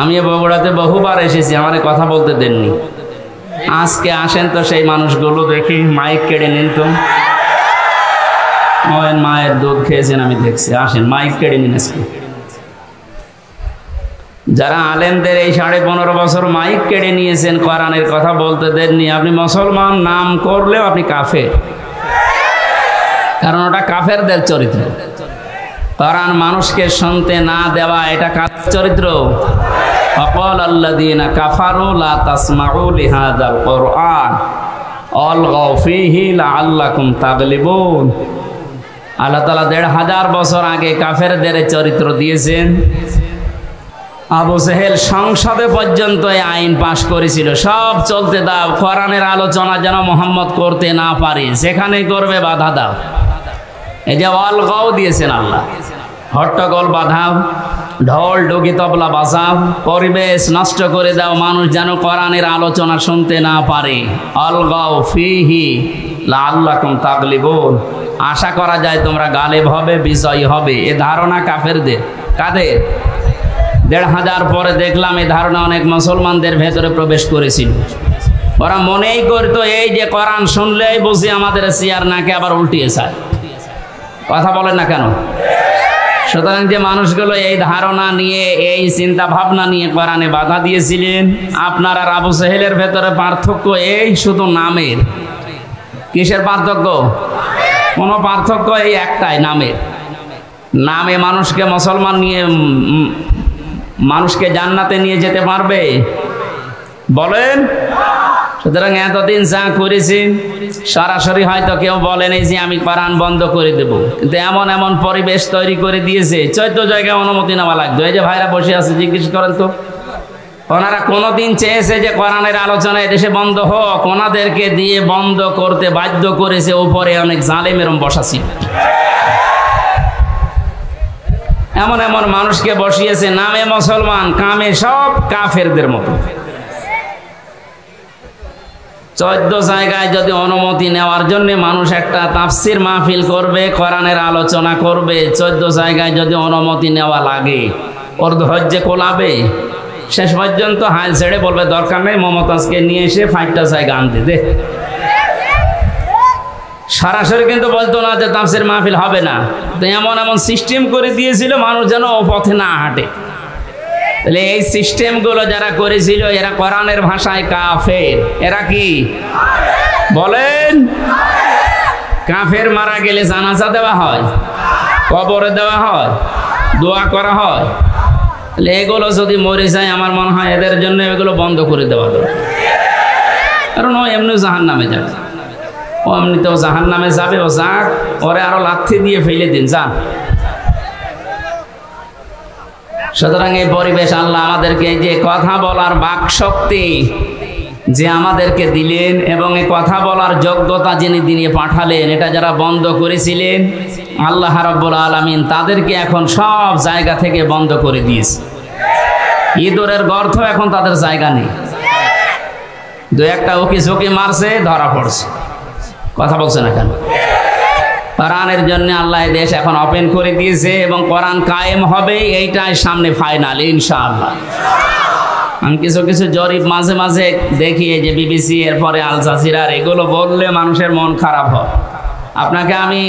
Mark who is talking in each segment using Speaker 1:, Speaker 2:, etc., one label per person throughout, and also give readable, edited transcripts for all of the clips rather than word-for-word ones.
Speaker 1: আমি বগুড়াতে বহুবার এসেছি, আমার কথা বলতে দেননি। আজকে আসেন তো সেই মানুষগুলো দেখি, মাইক কেড়ে নিন তো। মায়ের দুধ খেয়েছেন আমি দেখছি, আসেন মাইক কেড়ে নিন আজকে। যারা আলেমদের এই 15.5 বছর মাইক কেড়ে নিয়েছেন, কোরআনের কথা বলতে দেননি, আপনি মুসলমান নাম করলেও আপনি কাফের, কারণ ওটা কাফেরদের চরিত্র। কোরআন মানুষকে শুনতে না দেওয়া এটা কাফের চরিত্র। وقال الذين كفروا لا تسمعوا لهذا القرآن والغوا فيه لعلكم تغلبون। আল্লাহ তাআলা 1500 বছর আগে কাফেরদের চরিত্র দিয়েছেন। আবু জেহেল সংসদে পর্যন্ত এই আইন পাশ করেছিল, সব চলতে দাও, কোরআনের আলোচনা যেন মোহাম্মদ করতে না পারে, যেখানে করবে বাধা দাও। এই যে অলগাও দিয়েছেন আল্লাহ, হট্টগোল বাধাও, ঢোল ডুগি তবলা বাজাও, পরিবেশ নষ্ট করে দাও, মানুষ যেন কোরআনের আলোচনা শুনতে না পারে। অলগাও ফিহি লাআল্লাকুম তাগলিবুন, আশা করা যায় তোমরা গালেব হবে, বিজয়ী হবে। এ ধারণা কাফেরদের। কাদের? 1500 পরে দেখলাম এই ধারণা অনেক মুসলমানদের ভেতরে প্রবেশ করেছিল। ওরা মনেই করতো এই যে কোরআন শুনলেই বুঝি আমাদের চেয়ার নাকে আবার উল্টিয়ে যায়। কথা বলেন না কেন? সুতরাং যে মানুষগুলো এই ধারণা নিয়ে, এই চিন্তা ভাবনা নিয়ে কোরআনে বাধা দিয়েছিলেন, আপনার আর আবু জেহেলের ভেতরে পার্থক্য এই শুধু নামের। কিসের পার্থক্য? কোনো পার্থক্য এই একটাই, নামের। নামে মানুষকে মুসলমান নিয়ে, মানুষকে জান্নাতে নিয়ে যেতে পারবে? বলেন। সুতরাং এতদিন যা করেছি সরাসরি হয়তো কেউ বলেনি যে আমি কোরআন বন্ধ করে দেব, কিন্তু এমন এমন পরিবেশ তৈরি করে দিয়েছে, 14 জায়গায় অনুমতি নেওয়া লাগতো। এই যে ভাইরা বসে আছে, জিজ্ঞেস করেন তো, ওনারা কোনোদিন চেয়েছে যে কোরআনের আলোচনা এদেশে বন্ধ হোক? ওনাদেরকে দিয়ে বন্ধ করতে বাধ্য করেছে উপরে অনেক জালেম এরম বসা ছিল। এমন এমন মানুষকে বসিয়েছে, নামে মুসলমান, কামে সব কাফেরদের মতো। 14 জায়গায় যদি অনুমতি নেওয়ার জন্য মানুষ একটা তাফসির মাহফিল করবে, কোরআনের আলোচনা করবে, 14 জায়গায় যদি অনুমতি নেওয়া লাগে, ওর ধৈর্য কোলাবে? শেষ পর্যন্ত হাল ছেড়ে বলবে দরকার নেই, মমতাজকে নিয়ে এসে 5টা জায়গা আনতে দে। সরাসরি কিন্তু বলতো না যে তাফসির মাহফিল হবে না। তো এমন এমন সিস্টেম করে দিয়েছিল মানুষ যেন ও পথে না হাঁটে। তাহলে এই সিস্টেমগুলো যারা করেছিল এরা কোরআনের ভাষায় কাফের। এরা কি বলেন? কাফের মারা গেলে জানাজা দেওয়া হয়, কবরে দেওয়া হয়, দোয়া করা হয়। তাহলে এগুলো যদি মরে যায়, আমার মনে হয় এদের জন্য এগুলো বন্ধ করে দেওয়া দরকার। কারণ ও এমনি জাহান্নামে যাবে, ও এমনিতেও জাহান্নামে যাবে, ও যাক, ওরে আরো লাথি দিয়ে ফেলে দিন, যান। সুতরাং এই পরিবেশ আল্লাহ আমাদেরকে যে কথা বলার বাক শক্তি যে আমাদেরকে দিলেন এবং এই কথা বলার যোগ্যতা যিনি দিয়ে পাঠালেন, এটা যারা বন্ধ করেছিলেন আল্লাহ রাব্বুল আলামিন তাদেরকে এখন সব জায়গা থেকে বন্ধ করে দিয়েছে। ইঁদুরের গর্ত এখন তাদের জায়গা নেই। 2-1টা উকি ঝুঁকি মারছে, ধরা পড়ছে। কথা বলছে না কেন? কোরআনের জন্য আল্লাহ দেশ এখন ওপেন করে দিয়েছে এবং কোরআন কায়েম হবে, এইটাই সামনে ফাইনাল ইনশাআল্লাহ। আমি কিছু কিছু জরিপ মাঝে মাঝে দেখি, যে বিবিসি, এরপরে আল জাজিরার, এগুলো বললে মানুষের মন খারাপ হয়। আপনাকে আমি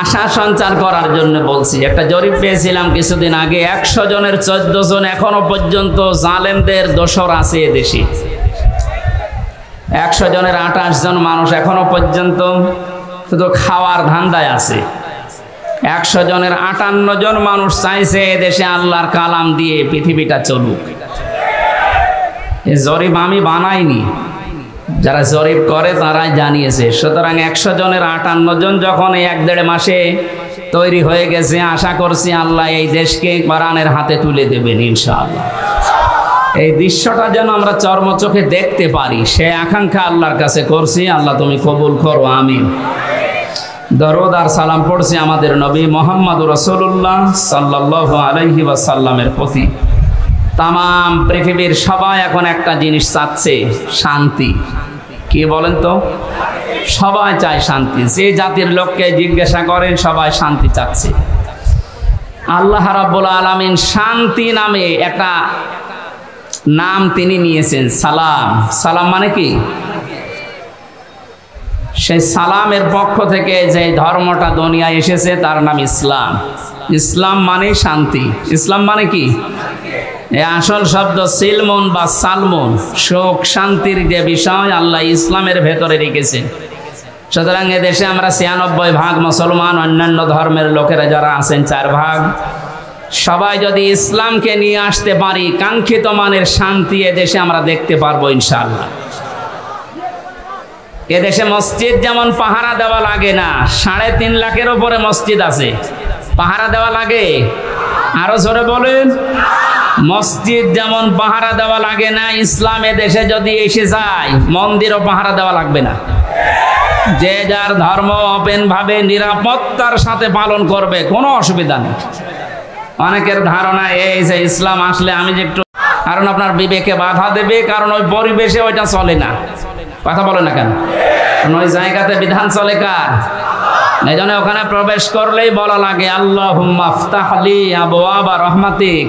Speaker 1: আশা সঞ্চার করার জন্য বলছি। একটা জরিপ পেয়েছিলাম কিছুদিন আগে, 100 জনের 14 জন এখনো পর্যন্ত জালেমদের দোসর আছে এদেশে। 100 জনের 28 জন মানুষ এখনো পর্যন্ত শুধু খাওয়ার ধান্দায় আছে। 100 জনের 58 জন মানুষ চাইছে এদেশে আল্লাহর কালাম দিয়ে পৃথিবীটা চলুক। এই জরিপ আমি বানাইনি, যারা জরিপ করে তারাই জানিয়েছে। সুতরাং 100 জনের 58 জন যখন এই 1-1.5 মাসে তৈরি হয়ে গেছে, আশা করছি আল্লাহ এই দেশকে কোরআনের হাতে তুলে দেবেন ইনশাআল্লাহ। এই দৃশ্যটা যেন আমরা চর্মচোখে দেখতে পারি, সে আকাঙ্ক্ষা আল্লাহর কাছে করছি। আল্লাহ তুমি কবুল করো, আমিন। দরুদ আর সালাম পড়ছি আমাদের নবী মুহাম্মদুর রাসূলুল্লাহ সাল্লাল্লাহু আলাইহি ওয়াসাল্লামের প্রতি। তামাম পৃথিবীর সবাই এখন একটা জিনিস চাচ্ছে, শান্তি। কি বলেন তো? সবাই চায় শান্তি। যে জাতির লোককে জিজ্ঞাসা করেন সবাই শান্তি চাচ্ছে। আল্লাহ রাব্বুল আলামিন শান্তি নামে একটা নাম তিনি নিয়েছেন, সালাম। সালাম মানে কি? সেই সালামের পক্ষ থেকে যে ধর্মটা দুনিয়ায় এসেছে তার নাম ইসলাম। ইসলাম মানে শান্তি। ইসলাম মানে কি? এই আসল শব্দ সিলমুন বা সালমুন, সুখ শান্তির যে বিষয় আল্লাহ ইসলামের ভেতরে রেখেছেন। সুতরাং এদেশে আমরা ৯৬% মুসলমান, অন্যান্য ধর্মের লোকেরা যারা আছেন ৪%। সবাই যদি ইসলামকে নিয়ে আসতে পারি, কাঙ্ক্ষিত মানের শান্তি এদেশে আমরা দেখতে পারবো ইনশাআল্লাহ। এদেশে মসজিদ যেমন পাহারা দেওয়া লাগে না, ৩.৫ লাখের উপরে মসজিদ আছে, পাহারা দেওয়া লাগে? আরো জোরে বলেন। মসজিদ যেমন পাহারা দেওয়া লাগে না, ইসলাম এদেশে যদি এসে যায় মন্দিরও পাহারা দেওয়া লাগবে না। যে যার ধর্ম ওপেন ভাবে নিরাপত্তার সাথে পালন করবে, কোনো অসুবিধা নেই। অনেকের ধারণা এই যে ইসলাম আসলে আমি যে একটু, কারণ আপনার বিবেকে বাধা দেবে, কারণ ওই পরিবেশে ওইটা চলে না। কথা বলে না কেন? ওই জায়গাতে বিধান চলে কার? এই জন্য ওখানে প্রবেশ করলেই বলা লাগে আল্লাহুম্মা আফতাহ লি আবওয়াবা রাহমাতিক,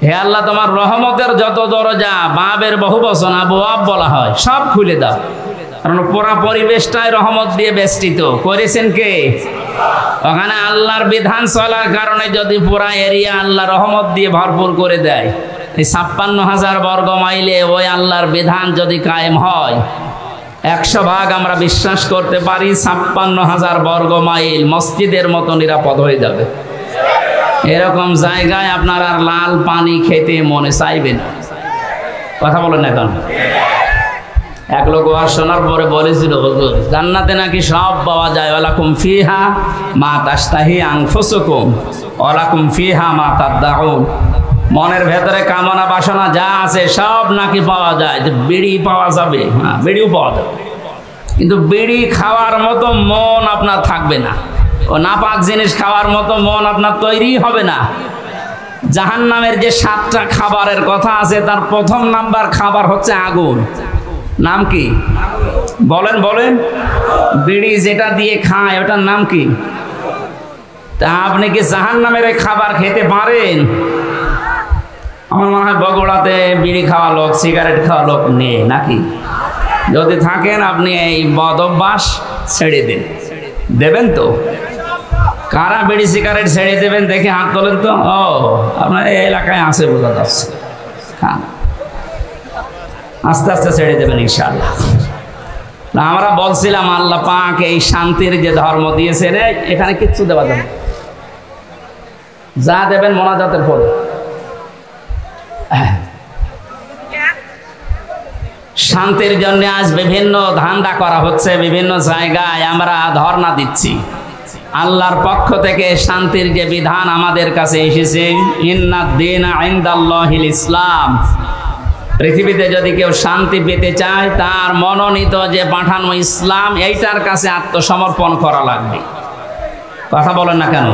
Speaker 1: হে আল্লাহ তোমার রহমতের যত দরজা, বাবের বহুবচন আবওয়াব বলা হয়, সব খুলে দাও। কারণ পুরা পরিবেশটাই রহমত দিয়ে বেষ্টিত করেছেন কে? ওখানে আল্লাহর বিধান চলার কারণে যদি পুরা এরিয়া আল্লাহ রহমত দিয়ে ভরপুর করে দেয়, এই ৫৬,০০০ বর্গ মাইলে ওই আল্লাহর বিধান যদি কায়েম হয়, ১০০% আমরা বিশ্বাস করতে পারি ৫৬,০০০ বর্গ মাইল মসজিদের মতো নিরাপদ হয়ে যাবে। এরকম জায়গায় আপনার আর লাল পানি খেতে মনে চাইবে না। কথা বলেন না কেন? এক লোক ওয়াজ শোনার পরে বলেছিল, হুজুর জান্নাতে নাকি সব পাওয়া যায়, ওয়ালাকুম ফিহা মা তাশতাহি আনফুসুকুম ওয়ালাকুম ফিহা মা তাদদাউন। মনের ভেতরে কামনা বাসনা যা আছে সব নাকি পাওয়া যায়। যে বিড়ি পাওয়া যাবে, হ্যাঁ বিড়িও পাওয়া যাবে, কিন্তু বিড়ি খাওয়ার মতো মন আপনার থাকবে না। ও নাপাক জিনিস খাওয়ার মতো মন আপনার তৈরি হবে না। জাহান্নামের যে ৭টা খাবারের কথা আছে, তার প্রথম নাম্বার খাবার হচ্ছে আগুন। নাম কি? বলেন বলেন। বিড়ি যেটা দিয়ে খায় ওটার নাম কি? তা আপনি কি জাহান্নামের খাবার খেতে পারেন? আমার মনে হয় বগুড়াতে বিড়ি খাওয়া লোক, সিগারেট খাওয়া লোক নেই নাকি? যদি থাকেন আপনি এই বদ অভ্যাস ছেড়ে দিন। দেবেন তো? কারা বিড়ি সিগারেট ছেড়ে দেবেন দেখে হাত তোলেন তো। ও আপনার এই এলাকায় আছে, বোঝা যাচ্ছে। হ্যাঁ, আস্তে আস্তে ছেড়ে দেবেন ইনশাআল্লাহ। আমরা বলছিলাম আল্লাহ পাক এই শান্তির যে ধর্ম দিয়েছেন, এখানে কিচ্ছু দেওয়া যাবে, যা দেবেন মোনাজাতের পরে। শান্তির জন্য আজ বিভিন্ন ধান্দা করা হচ্ছে, বিভিন্ন জায়গায় আমরা ধর্ণা দিচ্ছি। আল্লাহর পক্ষ থেকে শান্তির যে বিধান আমাদের কাছে এসেছে, ইন্নাদ দীনা ইনদাল্লাহিল ইসলাম। পৃথিবীতে যদি কেউ শান্তি পেতে চায়, তার মনোনীত যে পাঠানো ইসলাম, এইটার কাছে আত্মসমর্পণ করা লাগবে। কথা বলেন না কেন?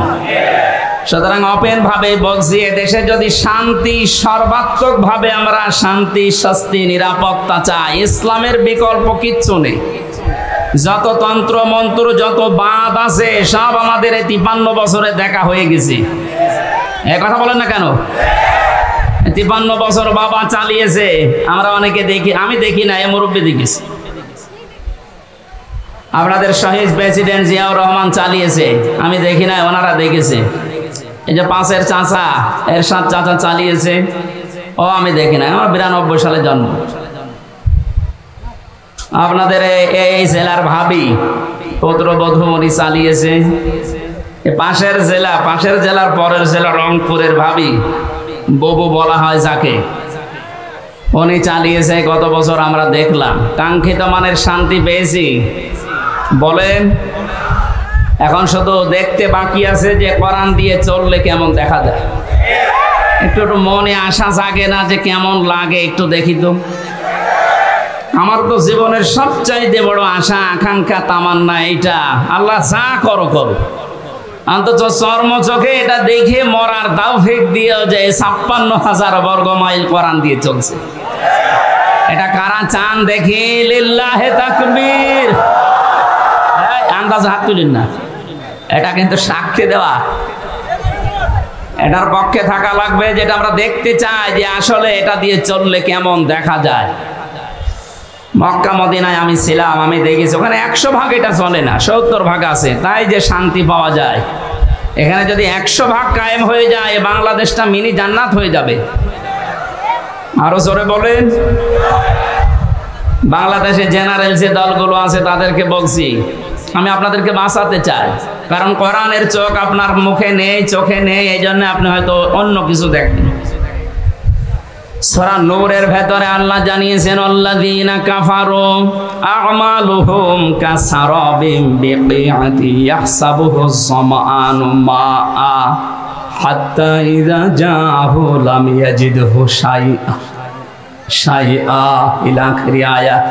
Speaker 1: সুতরাং ওপেন ভাবে বলছি, দেশে যদি শান্তি, সর্বাত্মক ভাবে আমরা শান্তি, স্বস্তি, নিরাপত্তা চাই, ইসলামের বিকল্প কিচ্ছু নেই। যত তন্ত্র মন্ত্র, যত বাদ আছে সব আমাদের ৫৩ বছরে দেখা হয়ে গেছে। এ কথা বলেন না কেন? ৫৩ বছর বাবা চালিয়েছে, আমরা অনেকে দেখি, আমি দেখি না, এ মুরব্বী দেখেছি। আপনাদের শহীদ প্রেসিডেন্ট জিয়াউর রহমান চালিয়েছে, আমি দেখি না, ওনারা দেখেছে। এই যে পাশের চাচা এরশাদ চাচা চালিয়েছে, ও আমি দেখি না, আমার ৯২ সালে জন্ম। আপনাদের এই জেলার ভাবি পুত্রবধূ উনি চালিয়েছে। পাশের জেলার পরের জেলা রংপুরের ভাবি, ববু বলা হয় যাকে, উনি চালিয়েছে। গত বছর আমরা দেখলাম, কাঙ্ক্ষিত মানের শান্তি পেয়েছি বলেন। এখন শুধু দেখতে বাকি আছে যে কোরআন দিয়ে চললে কেমন দেখা যায়। একটু একটু মনে আশা জাগে না যে কেমন লাগে? একটু দেখি তো। আমার তো জীবনের সবচাইতে বড় আশা, আকাঙ্ক্ষা, তামান্না এইটা, আল্লাহ যা করো করো, অন্তত চর্ম চোখে এটা দেখে মরার তাওফিক দিয়েও যে ৫৬,০০০ বর্গ মাইল কোরআন দিয়ে চলছে। এটা কারা চান দেখি? লিল্লাহে তাকবীর। আন্দাজ হাত তুলেন না, এটা কিন্তু সাক্ষী দেওয়া। এটার পক্ষে থাকা লাগবে, যেটা আমরা দেখতে চাই যে আসলে এটা দিয়ে চললে কেমন দেখা যায়। মক্কা মদিনায় আমি ছিলাম, আমি দেখেছি ওখানে 100 ভাগ এটা চলে না, 70 ভাগ আছে, তাই যে শান্তি পাওয়া যায়। এখানে যদি 100 ভাগ কায়েম হয়ে যায়, বাংলাদেশটা মিনি জান্নাত হয়ে যাবে। আরো জোরে বলেন। বাংলাদেশে জেনারেল যে দলগুলো আছে তাদেরকে বলছি, আমি আপনাদেরকে বাঁচাতে চাই, কারণ কোরআনের চোখ আপনার মুখে নেই, চোখে নেই, এই জন্য আপনি হয়তো অন্য কিছু দেখেন। সূরা নূরের ভেতরে আল্লাহ জানিয়েছেন, আল্লাযীনা কাফারু আ'মালুহুম কাসারাবিম বিকিআতি ইয়াহসাবুহু যামআনু মাআ হাত্তা ইযা জাআহু লাম ইয়াজিদহু শাইআ ইলা আখিরি আয়াত।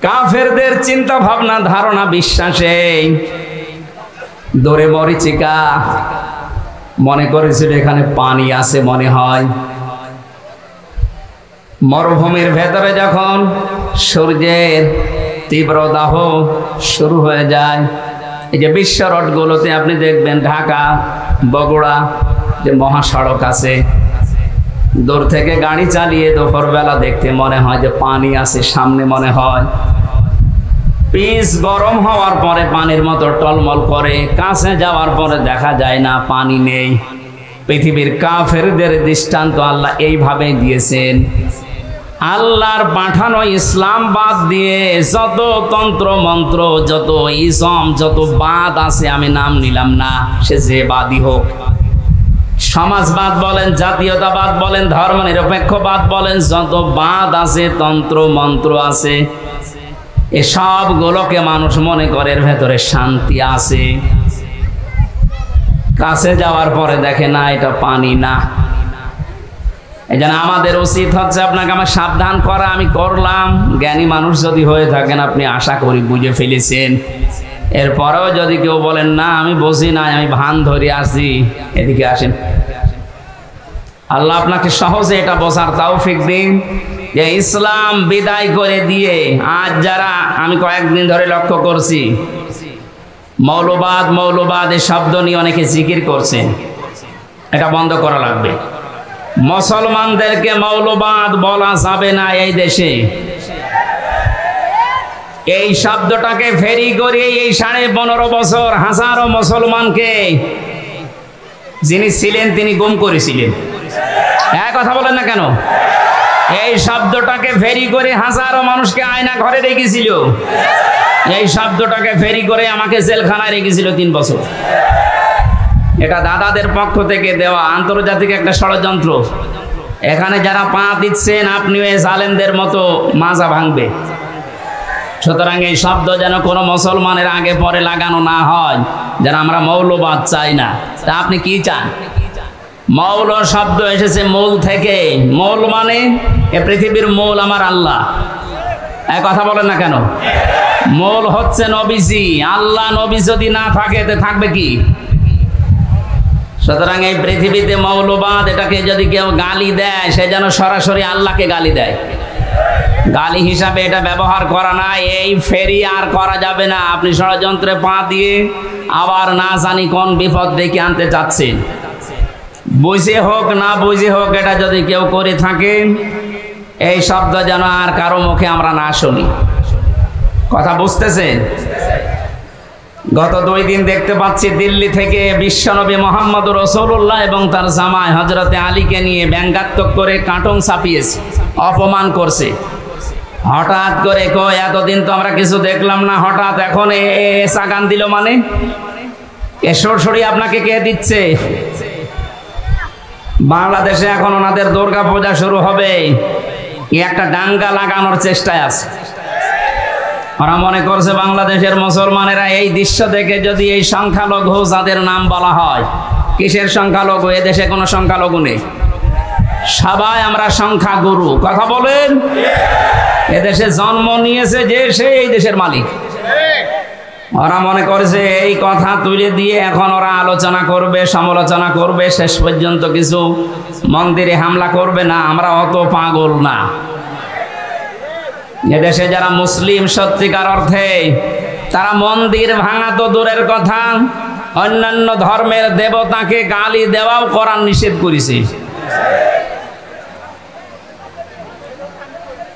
Speaker 1: কাফেরদের চিন্তা ভাবনা, ধারণা, বিশ্বাসে দরে মরিচিকা মনে করেছিল এখানে পানি আছে মনে হয়। মরুভূমির ভেতরে যখন সূর্যের তীব্র দাহ শুরু হয়ে যায়, এই যে বিশ্ব রোডগুলোতে আপনি দেখবেন, ঢাকা বগুড়া যে মহাসড়ক আছে, দূর থেকে গাড়ি চালিয়ে দুপুরবেলা দেখতে মনে হয় যে পানি আছে সামনে, মনে হয় পিচ গরম হওয়ার পরে পানির মতো টলমল করে, কাছে যাওয়ার পরে দেখা যায় না, পানি নেই। পৃথিবীর কাফেরদের দৃষ্টান্ত আল্লাহ এইভাবে দিয়েছেন। আল্লাহর পাঠানো ইসলাম বাদ দিয়ে যত তন্ত্র মন্ত্র, যত ইসম, যত বাদ আছে, আমি নাম নিলাম না, সে যে বাদই হোক, সমাজবাদ বলেন, জাতীয়তাবাদ বলেন, ধর্মনিরপেক্ষবাদ বলেন, যত বাদ আছে, তন্ত্র মন্ত্র আছে, এসবগুলোকে মানুষ মনে করে এর ভেতরে শান্তি আছে। কাছে যাওয়ার পরে দেখে না, এটা পানি না। এই জন্য আমাদের উচিত হচ্ছে আপনাকে আমার সাবধান করা। আমি করলাম, জ্ঞানী মানুষ যদি হয়ে থাকেন আপনি আশা করি বুঝে ফেলেছেন। এরপরেও যদি কেউ বলেন না আমি বুঝি না, আমি ভান ধরে আসি, এদিকে আসেন। আল্লাহ আপনাকে সহজে এটা বোঝার তৌফিক দিন যে ইসলাম বিদায় করে দিয়ে আজ যারা, আমি কয়েকদিন ধরে লক্ষ্য করছি, মৌলবাদ এই শব্দ নিয়ে অনেকে জিকির করছেন, এটা বন্ধ করা লাগবে। মুসলমানদেরকে মৌলবাদ বলা যাবে না এই দেশে। এই শব্দটাকে ফেরি করে এই 15.5 বছর হাজারো মুসলমানকে যিনি ছিলেন তিনি গুম করেছিলেন। এক কথা বলেন না কেন? এই শব্দটাকে ফেরি করে হাজারো মানুষকে আয়না ঘরে রেখেছিল। এই শব্দটাকে ফেরি করে আমাকে জেলখানায় রেখেছিল 3 বছর। এটা দাদাদের পক্ষ থেকে দেওয়া আন্তর্জাতিক একটা ষড়যন্ত্র। এখানে যারা পা দিচ্ছেন আপনিও এই জালেমদের মতো মাজা ভাঙবে। সুতরাং এই শব্দ যেন কোনো মুসলমানের আগে পরে লাগানো না হয়, যেন আমরা মৌলবাদ চাই না। তা আপনি কি চান? মৌল শব্দ এসেছে মূল থেকে। মূল মানে এ পৃথিবীর মূল আমার আল্লাহ। এক কথা বলেন না কেন? মূল হচ্ছে নবীজি। আল্লাহ নবী যদি না থাকে তে থাকবে কি? সুতরাং এই পৃথিবীতে মৌলবাদ, এটাকে যদি কেউ গালি দেয় সে যেন সরাসরি আল্লাহকে গালি দেয়। গালি হিসাবে এটা ব্যবহার করা না, এই ফেরি আর করা যাবে না। আপনি ষড়যন্ত্রে পা দিয়ে আবার না জানি কোন বিপদ ডেকে আনতে চাচ্ছেন। বুঝে হোক না বুঝে হোক, এটা যদি কেউ করে থাকে, এই শব্দ যেন আর কারো মুখে আমরা না শুনি। কথা বুঝতেছেন? গত 2 দিন দেখতে পাচ্ছি দিল্লি থেকে বিশ্বনবী মোহাম্মদ রাসূলুল্লাহ এবং তার জামাই হযরতে আলীকে নিয়ে ব্যঙ্গাত্মক করে কার্টুন ছাপিয়েছে, অপমান করছে। হঠাৎ করে কয় এতদিন তো আমরা কিছু দেখলাম না, হঠাৎ এখন সাগান দিল, মানে এ সরসরি আপনাকে কে দিচ্ছে? বাংলাদেশে এখন ওনাদের দুর্গা পূজা শুরু হবে, একটা দাঙ্গা লাগানোর চেষ্টায় আছে। ওরা মনে করছে বাংলাদেশের মুসলমানেরা এই দৃশ্য দেখে যদি এই সংখ্যালঘু যাদের নাম বলা হয়, কিসের সংখ্যালঘু? এদেশে কোনো সংখ্যালঘু নেই, সবাই আমরা সংখ্যাগুরু। কথা বলেন? এদেশে জন্ম নিয়েছে যে সে এই দেশের মালিক। ওরা মনে করেছে এই কথা তুলে দিয়ে এখন ওরা আলোচনা করবে, সমালোচনা করবে, শেষ পর্যন্ত কিছু মন্দিরে হামলা করবে। না, আমরা অত পাগল না। এদেশে যারা মুসলিম সত্যিকার অর্থে, তারা মন্দির ভাঙা তো দূরের কথা, অন্যান্য ধর্মের দেবতাকে গালি দেওয়াও কোরআন নিষেধ করেছে।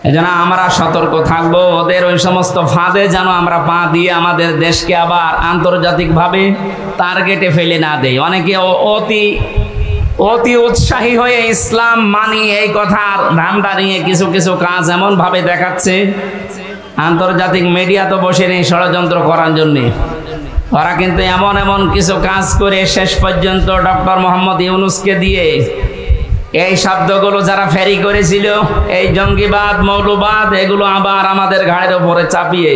Speaker 1: এজন্য আমরা সতর্ক থাকবো, ওদের ওই সমস্ত ফাঁদে যেন আমরা পা দিয়ে আমাদের দেশকে আবার আন্তর্জাতিকভাবে টার্গেটে ফেলে না দেয়। অনেকে অতি উৎসাহী হয়ে ইসলাম মানি এই কথার ধান্দা নিয়ে কিছু কিছু কাজ এমন ভাবে দেখাচ্ছে, আন্তর্জাতিক মিডিয়া তো বসে নেই ষড়যন্ত্র করার জন্য। ওরা কিন্তু এমন এমন কিছু কাজ করে শেষ পর্যন্ত ডক্টর মোহাম্মদ ইউনূসকে দিয়ে এই শব্দগুলো যারা ফেরি করেছিল, এই জঙ্গিবাদ মৌলবাদ, এগুলো আবার আমাদের ঘাড়ের উপরে চাপিয়ে,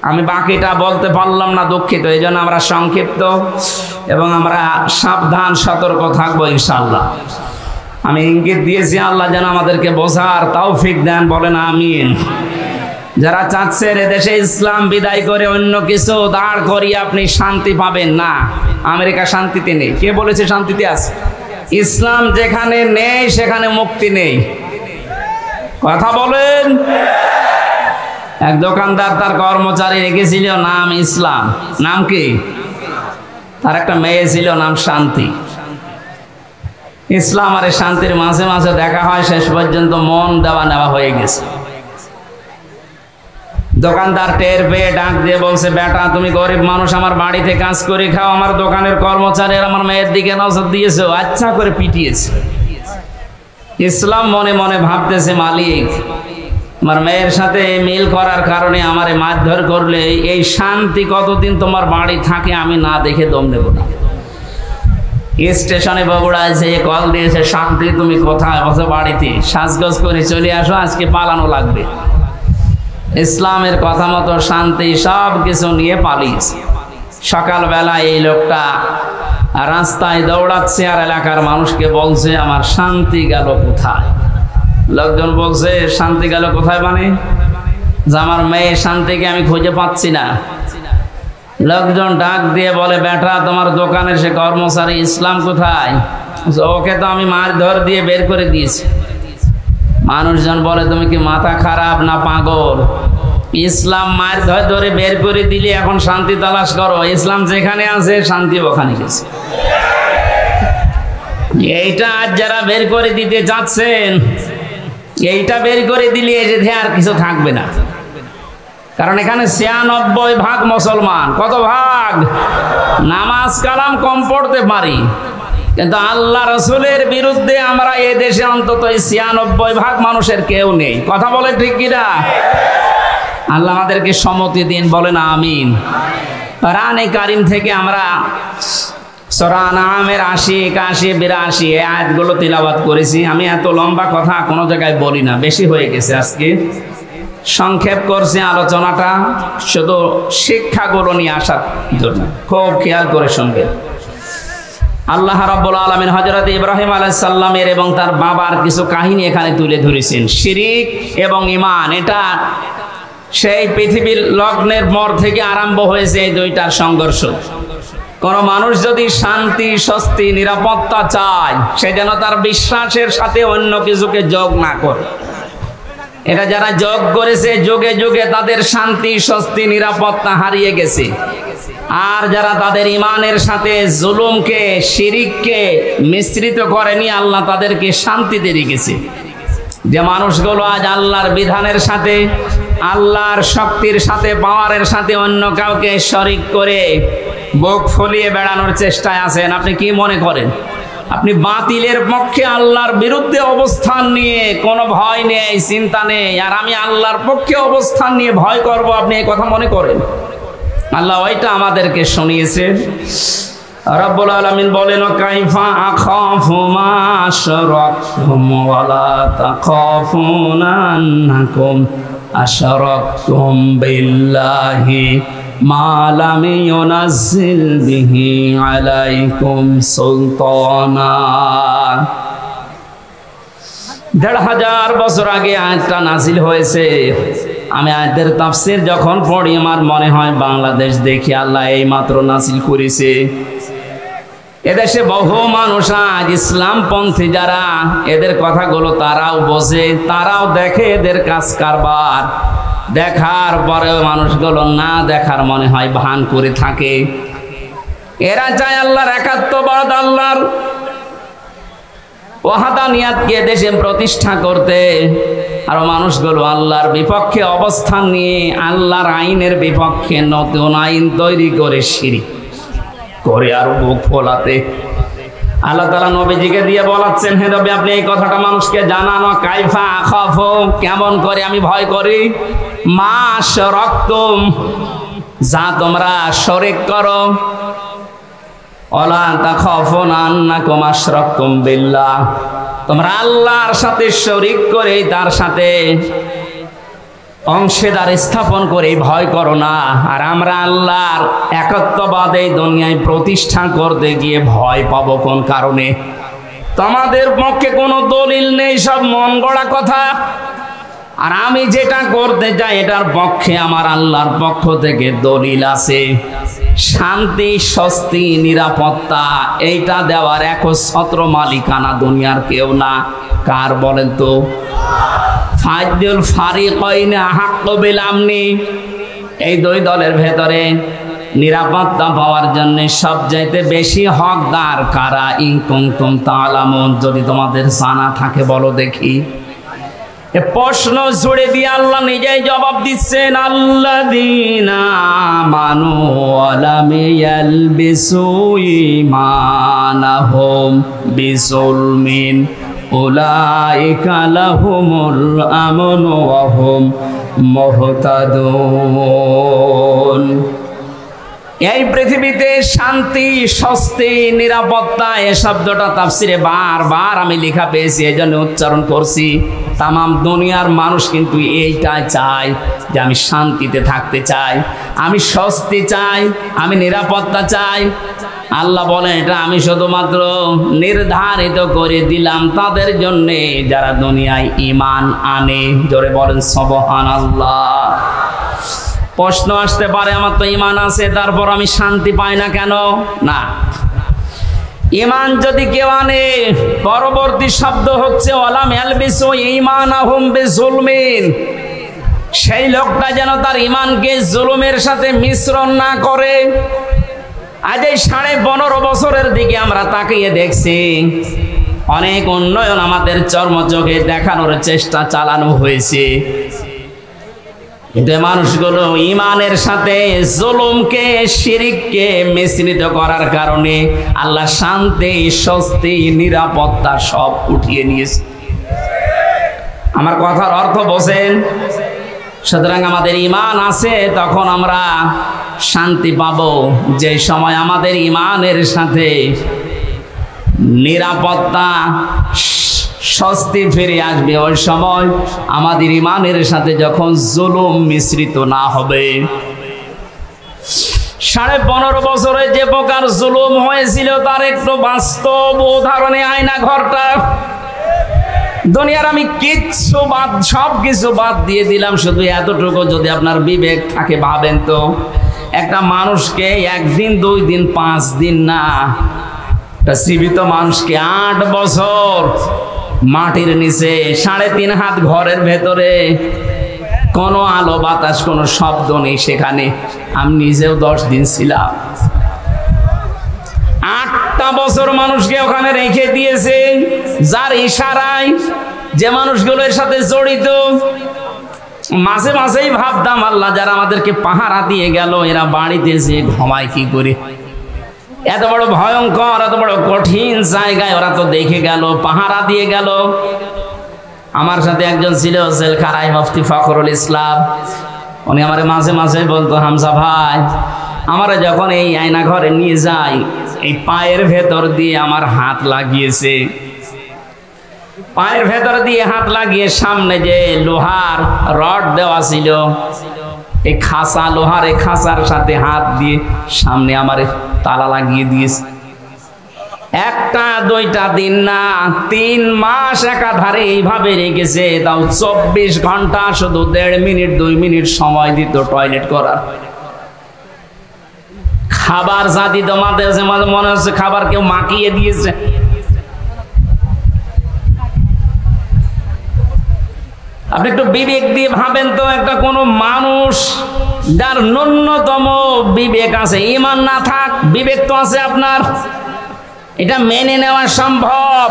Speaker 1: আমি বাকিটা বলতে পারলাম না, দুঃখিত। এই জন্য আমরা সংক্ষিপ্ত এবং আমরা সাবধান সতর্ক থাকবো ইনশাআল্লাহ। আমি ইঙ্গিত দিয়েছি, আল্লাহ যেন আমাদেরকে বোঝার তৌফিক দেন, বলেন আমিন। যারা চাচ্ছেন এদেশে ইসলাম বিদায় করে অন্য কিছু দাঁড় করিয়ে আপনি শান্তি পাবেন না, আমেরিকা শান্তিতে নেই। কে বলেছে শান্তিতে আছে? ইসলাম যেখানে নেই সেখানে মুক্তি নেই। কথা বলেন। এক দোকানদার তার কর্মচারী রেখেছিল নাম ইসলাম। নাম কি? তার একটা মেয়ে ছিল নাম শান্তি। ইসলাম আর শান্তির মাঝে মাঝে দেখা হয়, শেষ পর্যন্ত মন দেওয়া নেওয়া হয়ে গেছে। দোকানদার টের পেয়ে ডাক দিয়ে বলছে, বেটা তুমি গরিব মানুষ, আমার বাড়িতে কাজ করে খাও, আমার দোকানের কর্মচারী আমার মেয়ের দিকে নজর দিয়েছো, আচ্ছা করে পিটিয়েছে। ইসলাম মনে মনে ভাবতেছে, মালিক আমার মেয়ের সাথে মিল করার কারণে আমারে মারধর করলে এই শান্তি কতদিন তোমার বাড়ি থাকে আমি না দেখে দম নেব না। স্টেশনে বগুড়ায় যে কল দিয়েছে, শান্তি তুমি কোথায়? বসে বাড়িতে, সাজগোজ করে চলে আসো, আজকে পালানো লাগবে। ইসলামের কথা মতো শান্তি সব কিছু নিয়ে পালিয়েছে। সকালবেলা এই লোকটা রাস্তায় দৌড়াচ্ছে আর এলাকার মানুষকে বলছে, আমার শান্তি গেল কোথায়? লোকজন বলছে, শান্তি গেল কোথায় মানে? যে আমার মেয়ে শান্তিকে আমি খুঁজে পাচ্ছি না। লোকজন ডাক দিয়ে বলে, বেটা তোমার দোকানের সে কর্মচারী ইসলাম কোথায়? ওকে তো আমি মারধর দিয়ে বের করে দিয়েছি। মানুষজন বলে, তুমি কি মাথা খারাপ না পাগল? ইসলাম মারধর ধরে বের করে দিলে এখন শান্তি তালাশ করো? ইসলাম যেখানে আছে শান্তি ওখানে গেছে। এইটা আজ যারা বের করে দিতে যাচ্ছেন, এইটা বের করে দিলে এসে আর কিছু থাকবে না। কারণ এখানে ৯৬% মুসলমান। কত ভাগ? নামাজ কালাম কম পড়তে পারি, কিন্তু আল্লাহ রসুলের বিরুদ্ধে আমরা এ দেশে অন্তত ৯৬% মানুষের কেউ নেই। কথা বলে ঠিক কিনা? আল্লাহ আমাদেরকে সম্মতি দিন, বলেন আমিন। কোরআনে কারীম থেকে আমরা সূরা আনআমের ৮০, ৮১, ৮২ এই আয়াতগুলো তিলাওয়াত করেছি। আমি এত লম্বা কথা কোনো জায়গায় বলি না, বেশি হয়ে গেছে আজকে। সংক্ষেপ করছি আলোচনাটা, শুধু শিক্ষাগুলো নিয়ে আসার জন্য। খুব খেয়াল করে শুনবেন। আল্লাহ রাব্বুল আলামিন হযরত ইব্রাহিম আলাইহিস সালামের এবং তার বাবার কিছু কাহিনী এখানে তুলে ধরেছেন। শিরিক এবং ঈমান, এটা সেই পৃথিবীর লগ্নের পর থেকে আরম্ভ হয়েছে এই দুইটার সংঘর্ষ। কোন মানুষ যদি শান্তি, স্বস্তি, নিরাপত্তা চায়, সে যেন তার বিশ্বাসের সাথে অন্য কিছুকে যোগ না করে। এটা যারা যোগ করেছে, যুগে যুগে তাদের শান্তি, স্বস্তি, নিরাপত্তা হারিয়ে গেছে। আর যারা তাদের ইমানের সাথে জুলুমকে, শিরিককে মিশ্রিত করেনি, আল্লাহ তাদেরকে শান্তিতে রেখেছে। যে মানুষগুলো আজ আল্লাহর বিধানের সাথে, আল্লাহর শক্তির সাথে, পাওয়ারের সাথে অন্য কাউকে শরিক করে বুক ফুলিয়ে বেড়ানোর চেষ্টায় আছেন, আপনি কি মনে করেন? আপনি বাতিলের পক্ষে, আল্লাহর বিরুদ্ধে অবস্থান নিয়ে কোনো ভয় নেই, চিন্তা নেই, আর আমি আল্লাহর পক্ষে অবস্থান নিয়ে ভয় করব, আপনি এই কথা মনে করেন? আল্লাহ ওইটা আমাদেরকে শুনিয়েছে। রব্বুল আলামিন বলেন, কাইফা আখাফু মা আশরাকতুম ওয়া লা তাখাফুনা আন্নাকুম আশরাকতুম বিল্লাহি মা লাম ইউনাজ্জিল বিহি আলাইকুম সুলতানা। ১৫০০ বছর আগে আয়াতটা নাজিল হয়েছে। আমি আয়াতের তাফসীর যখন পড়ি আমার মনে হয় বাংলাদেশ দেখি আল্লাহ এই মাত্র নাজিল করেছে। এদেশে বহু মানুষ আজ ইসলামপন্থী যারা, এদের কথাগুলো তারাও বোঝে, তারাও দেখে এদের কাজ কারবার। দেখার পরেও মানুষগুলো না দেখার মনে হয় ভান করে থাকে। এরা চায় আল্লাহর একাত্মবাদ, আল্লাহর ওয়াহাদানিয়াতকে দেশে প্রতিষ্ঠা করতে। আর মানুষগুলো আল্লাহর বিপক্ষে অবস্থান নিয়ে আল্লাহর আইনের বিপক্ষে নতুন আইন তৈরি করে শিরক করে আর বুক ফোলাতে। আল্লাহ তাআলা নবীজিকে দিয়ে বলাচ্ছেন, হে নবী আপনি এই কথাটা মানুষকে জানানো, কাইফা আখাফু, কেমন করে আমি ভয় করি, মা আশরাকতুম, যা তোমরা শরীক করো, ওয়ালা তাখাফুনা আন্নাকুম আশরাকতুম বিল্লাহ, তোমরা আল্লাহর সাথে শরীক করে তার সাথে অংশীদার স্থাপন করে ভয় করো না। আর আমরা আল্লাহর একত্ববাদ এই দুনিয়ায় প্রতিষ্ঠা করতে গিয়ে ভয় পাবো কোন কারণে? তোমাদের পক্ষে কোনো দলিল নেই, সব মন গড়া কথা। আর আমি যেটা করতে চাই এটার পক্ষে আমার আল্লাহর পক্ষ থেকে দলিল আছে। শান্তি, স্বস্তি, নিরাপত্তা এইটা দেওয়ার একচ্ছত্র মালিকানা দুনিয়ার কেউ না। কার বলেন তো? ফাইদুল ফারিকাইন আহাক্কু বিল আমনি, এই দুই দলের ভেতরে নিরাপত্তা পাওয়ার জন্য সবচাইতে বেশি হকদার কারা? ইন কুনতুম তা'লামুন, যদি তোমাদের জানা থাকে বলো দেখি। এ প্রশ্ন জুড়ে দিয়ে আল্লাহ নিজেই জবাব দিচ্ছেন, আল্লাযীনা আমানু ওয়া লাম ইয়ালবিসু ঈমানাহুম বিযুলমিন উলাইকা লাহুমুল আমনু ওয়া হুম মুহতাদুন। এই পৃথিবীতে শান্তি, স্বস্তি, নিরাপত্তা এ শব্দটা তাফসিরে বারবার আমি লেখা পেয়েছি, এই জন্য উচ্চারণ করছি। তামাম দুনিয়ার মানুষ কিন্তু এইটা চায় যে আমি শান্তিতে থাকতে চাই, আমি স্বস্তি চাই, আমি নিরাপত্তা চাই। আল্লাহ বলেন এটা আমি শুধুমাত্র নির্ধারিত করে দিলাম তাদের জন্যে যারা দুনিয়ায় ঈমান আনে। জোরে বলেন সুবহানাল্লাহ। প্রশ্ন আসতে পারে, আমার তো ঈমান আছে তারপর আমি শান্তি পাই না কেন? না, ঈমান যদি কেউ আনে, পরবর্তী শব্দ হচ্ছে ওয়ালাম ইয়ালবিসু ঈমানাহুম বিযুলমিন, সেই লোকটা যেন তার ঈমানকে জুলুমের সাথে মিশ্রণ না করে। আজ এই 15.5 বছরের দিকে আমরা তাকিয়ে দেখছি, অনেক উন্নয়ন আমাদের চর্মচোখে দেখানোর চেষ্টা চালানো হয়েছে, কিন্তু মানুষগুলো ঈমানের সাথে জুলুমকে, শিরককে মিশ্রিত করার কারণে আল্লাহ শান্তি, স্বস্তি, নিরাপত্তা সব উঠিয়ে নিয়েছে। আমার কথার অর্থ বোঝেন? সুতরাং আমাদের ঈমান আছে তখন আমরা শান্তি পাবো, যে সময় আমাদের ঈমানের সাথে নিরাপত্তা, স্বস্তি ফিরে আসবে, ওই সময় আমাদের ঈমানের সাথে যখন জুলুম মিশ্রিত না হবে। 15.5 বছরে যে প্রকার জুলুম হয়েছিল তার একটু বাস্তব উদাহরণে আয়না ঘরটা। দুনিয়ার আমি কিচ্ছু বাদ, সব কিছু বাদ দিয়ে দিলাম, শুধু এতটুকু যদি আপনার বিবেক থাকে ভাবেন তো, একটা মানুষকে 1 দিন 2 দিন 5 দিন না, একটা জীবিত মানুষকে 8 বছর মাটির নিচে 3.5 হাত ঘরের ভেতরে, কোনো আলো বাতাস, কোনো শব্দ নেই সেখানে। আমি নিজেও 10 দিন ছিলাম। 8টা বছর মানুষকে ওখানে রেখে দিয়েছে, যার ইশারায় যে মানুষগুলো এর সাথে জড়িত। মাঝে মাঝেই ভাবতাম আল্লাহ যারা আমাদেরকে পাহারা দিয়ে গেল, এরা বাড়িতে যে ঘুমায় কি করে? এত বড় ভয়ঙ্কর, এত বড় কঠিন জায়গায় ওরা তো দেখে গেল, পাহারা দিয়ে গেল। আমার সাথে একজন ছিল জেলখানায়, মুফতি ফখরুল ইসলাম। উনি আমার মাঝে মাঝে বলতো, হামজা ভাই, আমরা যখন এই আয়না ঘরে নিয়ে যাই, এই পায়ের ভেতর দিয়ে আমার হাত লাগিয়েছে, পায়ের ভেতর দিয়ে হাত লাগিয়ে সামনে যে লোহার রড দেওয়া ছিল, এই খাঁচা, লোহার এই খাঁচার সাথে হাত দিয়ে সামনে আমার তালা লাগিয়ে দিয়েছে। 1টা 2টা দিন না, 3 মাস একাধারে এইভাবে রেখেছে। তাও 24 ঘন্টা শুধু 1.5 মিনিট 2 মিনিট সময় দিত টয়লেট করার। খাবার যা দিত মাঝে মাঝে মনে হচ্ছে খাবার কেউ মাখিয়ে দিয়েছে। আপনি একটু বিবেক দিয়ে ভাবেন তো, একটা কোনো মানুষ যার ন্যূনতম বিবেক আছে, ঈমান না থাক বিবেক তো আছে আপনার, এটা মেনে নেওয়া সম্ভব?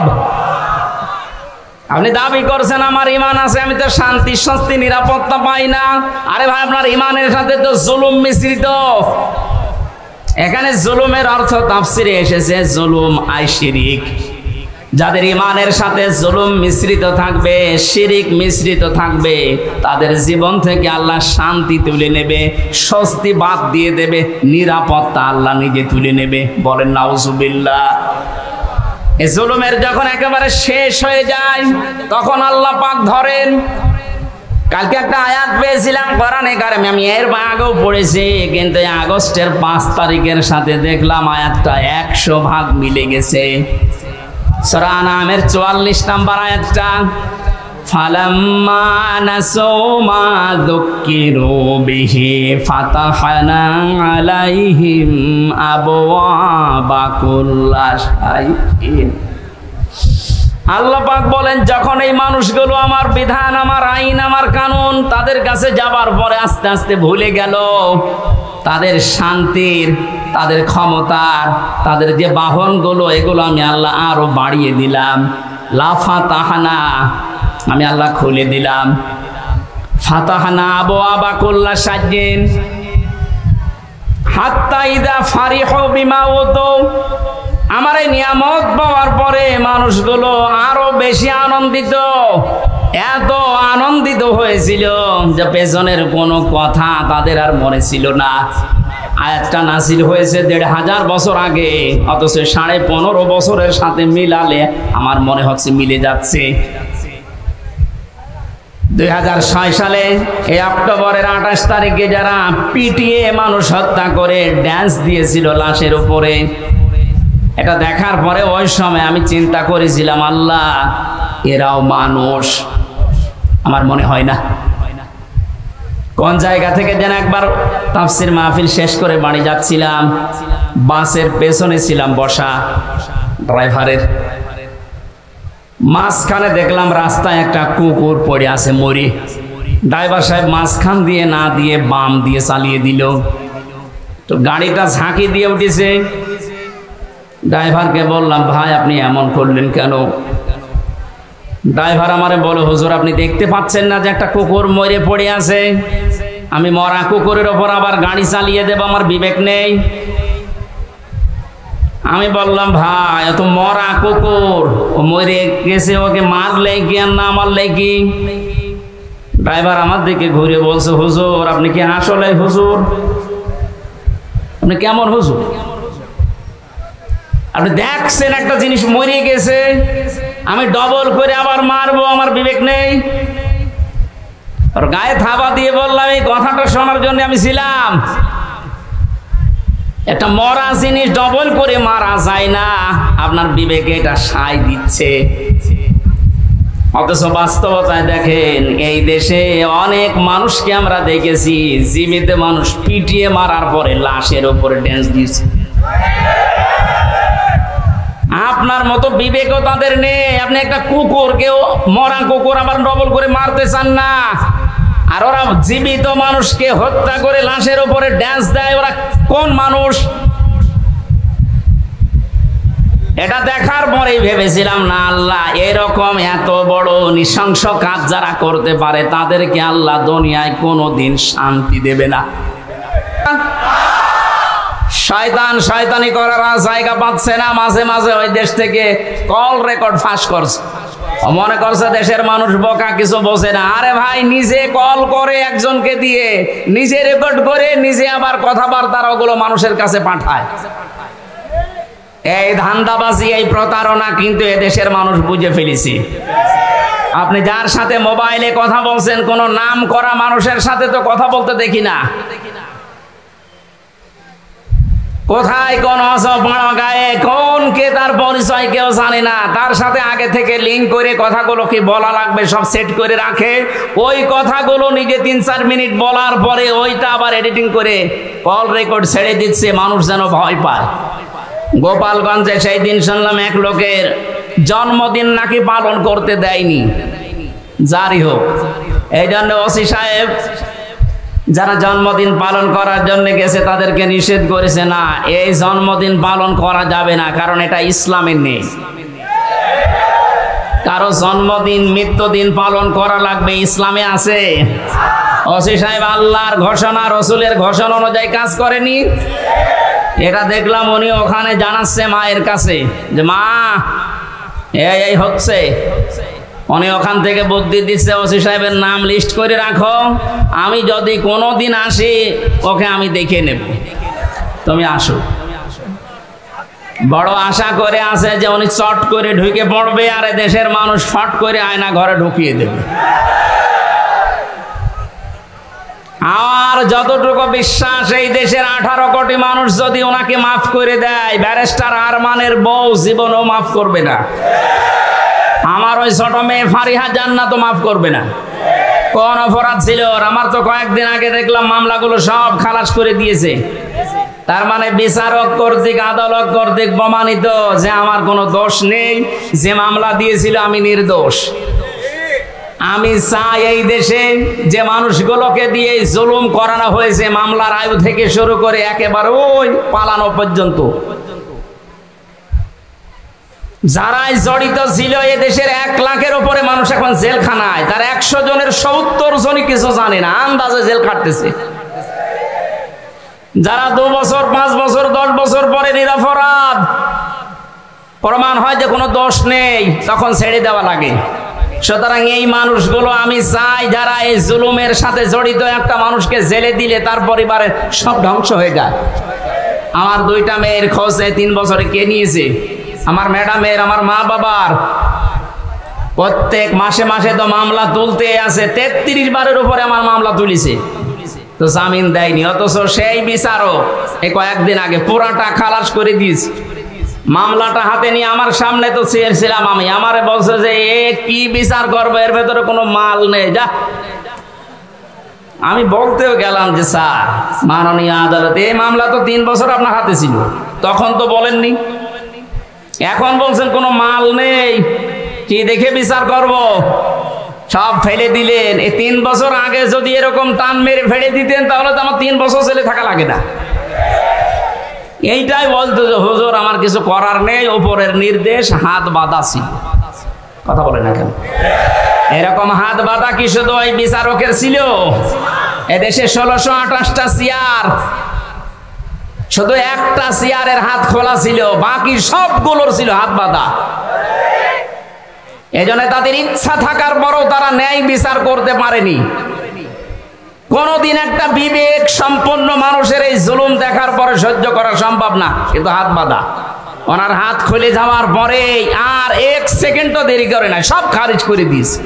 Speaker 1: আপনি দাবি করছেন আমার ঈমান আছে, আমি তো শান্তি স্বস্তি নিরাপত্তা পাই না। আরে ভাই, আপনার ঈমানের সাথে তো জুলুম মিশ্রিত। এখানে জুলুমের অর্থ তাফসিরে এসেছে জুলুম আই শিরিক। যাদের ঈমানের সাথে জুলুম মিশ্রিত থাকবে, শিরিক মিশ্রিত থাকবে, তাদের জীবন থেকে আল্লাহ শান্তি তুলে নেবে, স্বস্তি বাদ দিয়ে দেবে, নিরাপত্তা আল্লাহ নিজে তুলে নেবে। বলেন নাউজুবিল্লাহ। এই জুলুমের যখন একেবারে শেষ হয়ে যায়, তখন আল্লাহ পাক ধরেন। কালকে একটা আয়াত পেয়েছিলাম কোরআনে কারিমে, আমি এর আগেও পড়েছি, কিন্তু আগস্টের 5 তারিখের সাথে দেখলাম আয়াতটা 100 ভাগ মিলে গেছে। সূরা আনআমের 44 নম্বর আয়াতটা, ফালাম্মা নাসু মা যুক্কিরু বিহি ফাতাহনা আলাইহিম আবওয়াবা কুল্লা শাইইন। আল্লাহ পাক বলেন, যখন এই মানুষগুলো আমার বিধান, আমার আইন, আমার কানুন তাদের কাছে যাবার পরে আস্তে আস্তে ভুলে গেল, তাদের শান্তির, তাদের ক্ষমতার, তাদের যে বাহনগুলো, এগুলো আমি আল্লাহ আরো বাড়িয়ে দিলাম। লাফাতাহানা, আমি আল্লাহ খুলে দিলাম। ফাতাহানা আবওয়াবা কুল্লা শাইইন হাত্তা ইযা ফারিহু বিমা উতু। আমার এই নিয়ামত পাওয়ার পরে মানুষগুলো আরো বেশি আনন্দিত, এত আনন্দিত হয়েছিল যে পেছনের কোনো কথা তাদের আর মনে ছিল না। আয়াতটা নাযিল হয়েছে 1500 বছর আগে, অথচ 15.5 বছরের সাথে মিলালে আমার মনে হচ্ছে মিলে যাচ্ছে। 2006 সালে এই অক্টোবরের 28 তারিখে যারা পিটিয়ে মানুষ হত্যা করে ড্যান্স দিয়েছিল লাশের উপরে, এটা দেখার পরে ওই সময় আমি চিন্তা করেছিলাম, আল্লাহ এরাও মানুষ? আমার মনে হয় না। কোন জায়গা থেকে যেন একবার তাফসির মাহফিল শেষ করে বাড়ি যাচ্ছিলাম, বাসের পেছনে ছিলাম বসা, ড্রাইভারের মাঝখানে দেখলাম রাস্তায় একটা কুকুর পড়ে আছে মরি। ড্রাইভার সাহেব মাঝখান দিয়ে না দিয়ে বাম দিয়ে চালিয়ে দিল, তো গাড়িটা ঝাঁকি দিয়ে উঠেছে। ড্রাইভারকে বললাম, ভাই আপনি এমন করলেন কেন? ড্রাইভার আমারে বলে, হুজুর আপনি দেখতে পাচ্ছেন না যে একটা কুকুর মরে পড়ে আছে? আমি মরা কুকুরের ওপর আবার গাড়ি চালিয়ে দেব, আমার বিবেক নেই? আমি বললাম, ভাই এত মরা কুকুর, ও মরে গেছে, ওকে মারলে কি আর না মারলে কি? ড্রাইভার আমার দিকে ঘুরে বলছে, হুজুর আপনি কি আসলে হুজুর? আপনি কেমন হুজুর? আপনি দেখছেন একটা জিনিস মরে গেছে, আমি ডবল করে আবার মারবো, আমার বিবেক নেই? আর গায়ে থাবা দিয়ে বললাম, এই কথাটা শোনার জন্য আমি ছিলাম। একটা মরা জিনিস ডবল করে মারা যায় না, আপনার বিবেকে এটা সায় দিচ্ছে। অথচ বাস্তবতায় দেখেন, এই দেশে অনেক মানুষকে আমরা দেখেছি জীবিত মানুষ পিটিয়ে মারার পরে লাশের উপরে ড্যান্স দিচ্ছে। আপনার মতো বিবেকও তাদের নেই। আপনি একটা কুকুরকেও, মরা কুকুর আবার ডবল করে মারতে চান না, আর ওরা জীবিত মানুষকে হত্যা করে লাশের উপরে ড্যান্স দেয়। ওরা কোন মানুষ? এটা দেখার পরেই ভেবেছিলাম, না আল্লাহ এরকম এত বড় নৃশংস কাজ যারা করতে পারে তাদেরকে আল্লাহ দুনিয়ায় কোনোদিন শান্তি দেবে না। শয়তান শয়তানি করার জায়গা পাচ্ছে না, মাঝে মাঝে ওই দেশ থেকে কল রেকর্ড ফাঁস করছে। মনে করছে দেশের মানুষ বোকা, কিছু বোঝে না। আরে ভাই, নিজে কল করে একজনকে দিয়ে, নিজে রেকর্ড করে, নিজে আবার কথাবার্তার ওগুলো মানুষের কাছে পাঠায়। এই ধান্দাবাজি, এই প্রতারণা কিন্তু এদেশের মানুষ বুঝে ফেলেছে। আপনি যার সাথে মোবাইলে কথা বলছেন, কোন নাম করা মানুষের সাথে তো কথা বলতে দেখি না। কোথায় কোন অসপাড়া গায়ে কোন কে, তার পরিচয় কেউ জানে না। তার সাথে আগে থেকে লিঙ্ক করে কথাগুলো কি বলা লাগবে সব সেট করে রাখে। ওই কথাগুলো নিজে 3-4 মিনিট বলার পরে ওইটা আবার এডিটিং করে কল রেকর্ড ছেড়ে দিচ্ছে, মানুষ যেন ভয় পায়। গোপালগঞ্জে সেই দিন শুনলাম এক লোকের জন্মদিন নাকি পালন করতে দেয়নি। জারি হোক, এই জন্য ওসি সাহেব যারা জন্মদিন পালন করার জন্য গেছে তাদেরকে নিষেধ করেছে, না এই জন্মদিন পালন করা যাবে না, কারণ এটা ইসলামের নেই। কারো জন্মদিন মৃত্যুদিন পালন করা লাগবে, ইসলামে আছে? ওসি সাহেব আল্লাহর ঘোষণা রসুলের ঘোষণা অনুযায়ী কাজ করেনি। এটা দেখলাম উনি ওখানে জানাচ্ছে মায়ের কাছে যে মা এই হচ্ছে। উনি ওখান থেকে বুদ্ধি দিচ্ছে, ওসি সাহেবের নাম লিস্ট করে রাখো, আমি যদি কোনোদিন আসি ওকে আমি দেখে নেব, তুমি আসো। বড় আশা করে আছে যে উনি চট করে ঢুকে পড়বে আর দেশের মানুষ ফট করে আয়না ঘরে ঢুকিয়ে দেবে। আর যতটুকু বিশ্বাস, এই দেশের 18 কোটি মানুষ যদি ওনাকে মাফ করে দেয়, ব্যারিস্টার আরমানের বউ জীবনও মাফ করবে না। আমার ওই ছোট মেয়ে ফারিহা জান্নাতও মাফ করবে না। কোন অপরাধ ছিল? আমার তো কয়েকদিন আগে দেখলাম মামলাগুলো সব খালাস করে দিয়েছে। তার মানে বিচারক কর্তৃক আদালত কর্তৃক প্রমাণিত যে আমার কোনো দোষ নেই, যে মামলা দিয়েছিল আমি নির্দোষ। আমি চাই এই দেশে যে মানুষগুলোকে দিয়ে জুলুম করানো হয়েছে, মামলার আয়ু থেকে শুরু করে একেবারে ওই পালানো পর্যন্ত, যারাই জড়িত ছিল, এ দেশের 1 লাখের উপরে মানুষ এখন জেলখানায়, তার 100 জনের 70 জনই কিছু জানে না, আন্দাজে জেল কাটতেছে। যারা 2 বছর 5 বছর 10 বছর পরে নিরপরাধ প্রমাণ হয় যে কোনো দোষ নেই, তখন ছেড়ে দেওয়া লাগে। সুতরাং এই মানুষগুলো আমি চাই যারা এই জুলুমের সাথে জড়িত, একটা মানুষকে জেলে দিলে তার পরিবারের সব ধ্বংস হয়ে যায়। আমার 2টা মেয়ের খোঁজ 3 বছরে কে নিয়েছে? আমার ম্যাডামের, আমার মা বাবার। প্রত্যেক মাসে মাসে তো মামলা তুলতে আছে, 33 বারের উপরে আমার মামলা তুলিছে, তো জামিন দেয়নি। অথচ সেই বিচারক এই কয়েকদিন আগে পুরাটা খালাস করে দিয়েছে। মামলাটা হাতে নিয়ে আমার সামনে তো চেয়েছিলাম আমি, আমারে বলছে যে এ কি বিচার করবে, এর ভেতরে কোনো মাল নেই, যা। আমি বলতেও গেলাম যে স্যার মাননীয় আদালত, এই মামলা তো 3 বছর আপনার হাতে ছিল, তখন তো বলেননি, এখন বলছেন কোনো মাল নেই, কি দেখে বিচার করব? সব ফেলে দিলেন। এই 3 বছর আগে যদি এরকম টান মেরে ফেলে দিতেন তাহলে তো আমার 3 বছর জেলে থাকা লাগে না। এইটাই বলতো যে হুজুর আমার কিছু করার নেই, উপরের নির্দেশ, হাত বাঁধা ছিল। কথা বলে না কেন? এরকম হাত বাঁধা কি শুধু ওই বিচারকের ছিল? এদেশে 1628টা চেয়ার, শুধু একটা চেয়ারের হাত খোলা ছিল, বাকি সবগুলোর ছিল হাত বাঁধা। এজন্য তাদের ইচ্ছা থাকার পরও তারা ন্যায় বিচার করতে পারেনি। কোনদিন একটা বিবেক সম্পন্ন মানুষের এই জুলুম দেখার পরে সহ্য করা সম্ভব না, কিন্তু হাত বাঁধা। ওনার হাত খুলে যাওয়ার পরে আর 1 সেকেন্ডও দেরি করে না, সব খারিজ করে দিয়েছে।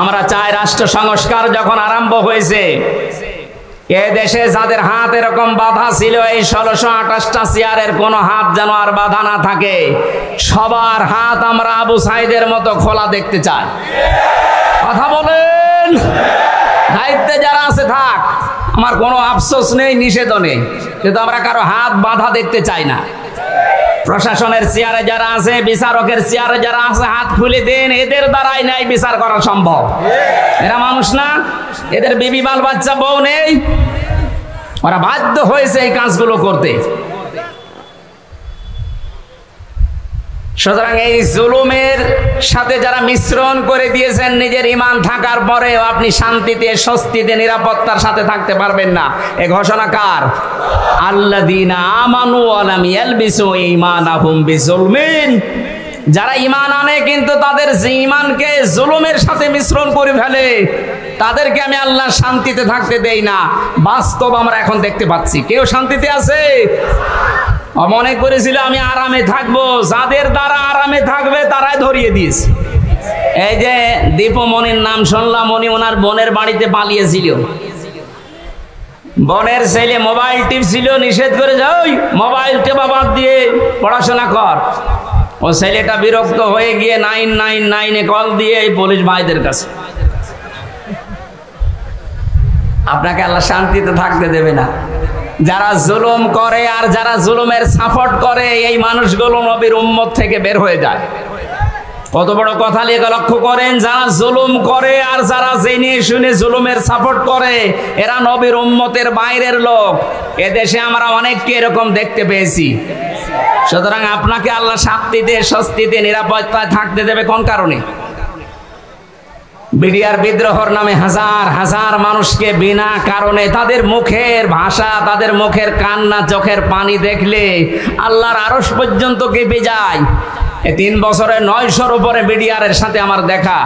Speaker 1: আমরা চাই রাষ্ট্র সংস্কার যখন আরম্ভ হয়েছে, এ দেশে যাদের হাত এরকম বাঁধা ছিল, এই 1628টা চেয়ারের কোনো হাত যেন আর বাঁধা না থাকে। সবার হাত আমরা আবু সাইদের মতো খোলা দেখতে চাই। কথা বলেন। দায়িত্বে যারা আছে থাক, আমার কোনো আফসোস নেই, নিষেধও নেই, কিন্তু আমরা কারো হাত বাঁধা দেখতে চাই না। প্রশাসনের চেয়ারে যারা আছে, বিচারকের চেয়ারে যারা আছে, হাত খুলে দেন, এদের দ্বারাই ন্যায় বিচার করা সম্ভব। এরা মানুষ না? এদের বিবি বাল বাচ্চা বউ নেই? ওরা বাধ্য হয়েছে এই কাজগুলো করতে। সুতরাং এই জুলুমের সাথে যারা মিশ্রণ করে দিয়েছেন, নিজের ঈমান থাকার পরেও আপনি শান্তিতে, স্বস্তিতে, নিরাপত্তার সাথে থাকতে পারবেন না। এই ঘোষণা কার? আল্লাযীনা আমানু ওয়া লাম ইয়ালবিসু ঈমানাহুম বিজুলমিন। যারা ঈমান আনে কিন্তু তাদের ঈমানকে জুলুমের সাথে মিশ্রণ করে ফেলে, তাদেরকে আমি আল্লাহ শান্তিতে থাকতে দেই না। বাস্তব আমরা এখন দেখতে পাচ্ছি, কেউ শান্তিতে আছে? মনে করেছিল আমি আরামে থাকবো, যাদের দ্বারা আরামে থাকবে তারাই ধরিয়ে দিয়েছে। এই যে দীপমণির নাম শুনলাম, উনি ওনার বোনের বাড়িতে পালিয়েছিল। বোনের ছেলে মোবাইল টিপছিল, নিষেধ করে যাও, মোবাইল টেপা বাদ দিয়ে পড়াশোনা কর। ও ছেলেটা বিরক্ত হয়ে গিয়ে 999-এ কল দিয়ে এই পুলিশ ভাইদের কাছে। আপনাকে আল্লাহ শান্তিতে থাকতে দেবে না। যারা জুলুম করে আর যারা জুলুমের সাপোর্ট করে, এই মানুষগুলো নবীর উম্মত থেকে বের হয়ে যায়। কত বড় কথা লেখা লক্ষ্য করেন, যারা জুলুম করে আর যারা জেনে শুনে জুলুমের সাপোর্ট করে এরা নবীর উম্মতের বাইরের লোক। এদেশে আমরা অনেককে এরকম দেখতে পেয়েছি। সুতরাং আপনাকে আল্লাহ শান্তিতে স্বস্তিতে নিরাপত্তায় থাকতে দেবে কোন কারণে? বিডিআর বিদ্রোহর নামে হাজার হাজার মানুষকে বিনা কারণে তাদের মুখের ভাষা, তাদের মুখের কান্না, চোখের পানি দেখলে আল্লাহর আরশ পর্যন্ত কেঁপে যায়। 3 বছরে 900-র উপরে বিডিআরের সাথে আমার দেখা।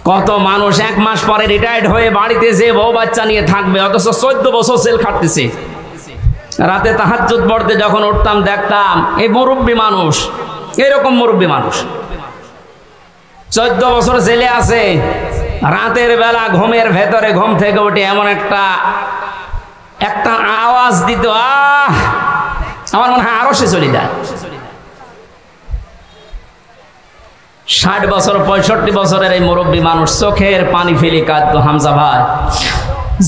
Speaker 1: কত মানুষ 1 মাস পরে রিটায়ার্ড হয়ে বাড়িতে যে বউ বাচ্চা নিয়ে থাকবে, অথচ 14 বছর জেল খাটতেছে। রাতে তাহাজ্জুদ পড়তে যখন উঠতাম দেখতাম এই মুরব্বী মানুষ, এরকম মুরব্বী মানুষ 14 বছর জেলে আছে। রাতের বেলা ঘুমের ভেতরে ঘুম থেকে উঠে এমন একটা আওয়াজ দিত, আমার মনে হয় আরো সে চলে যায়। 60 বছর 65 বছরের এই মুরব্বী মানুষ চোখের পানি ফেলে কাঁদতো, হামজা ভাই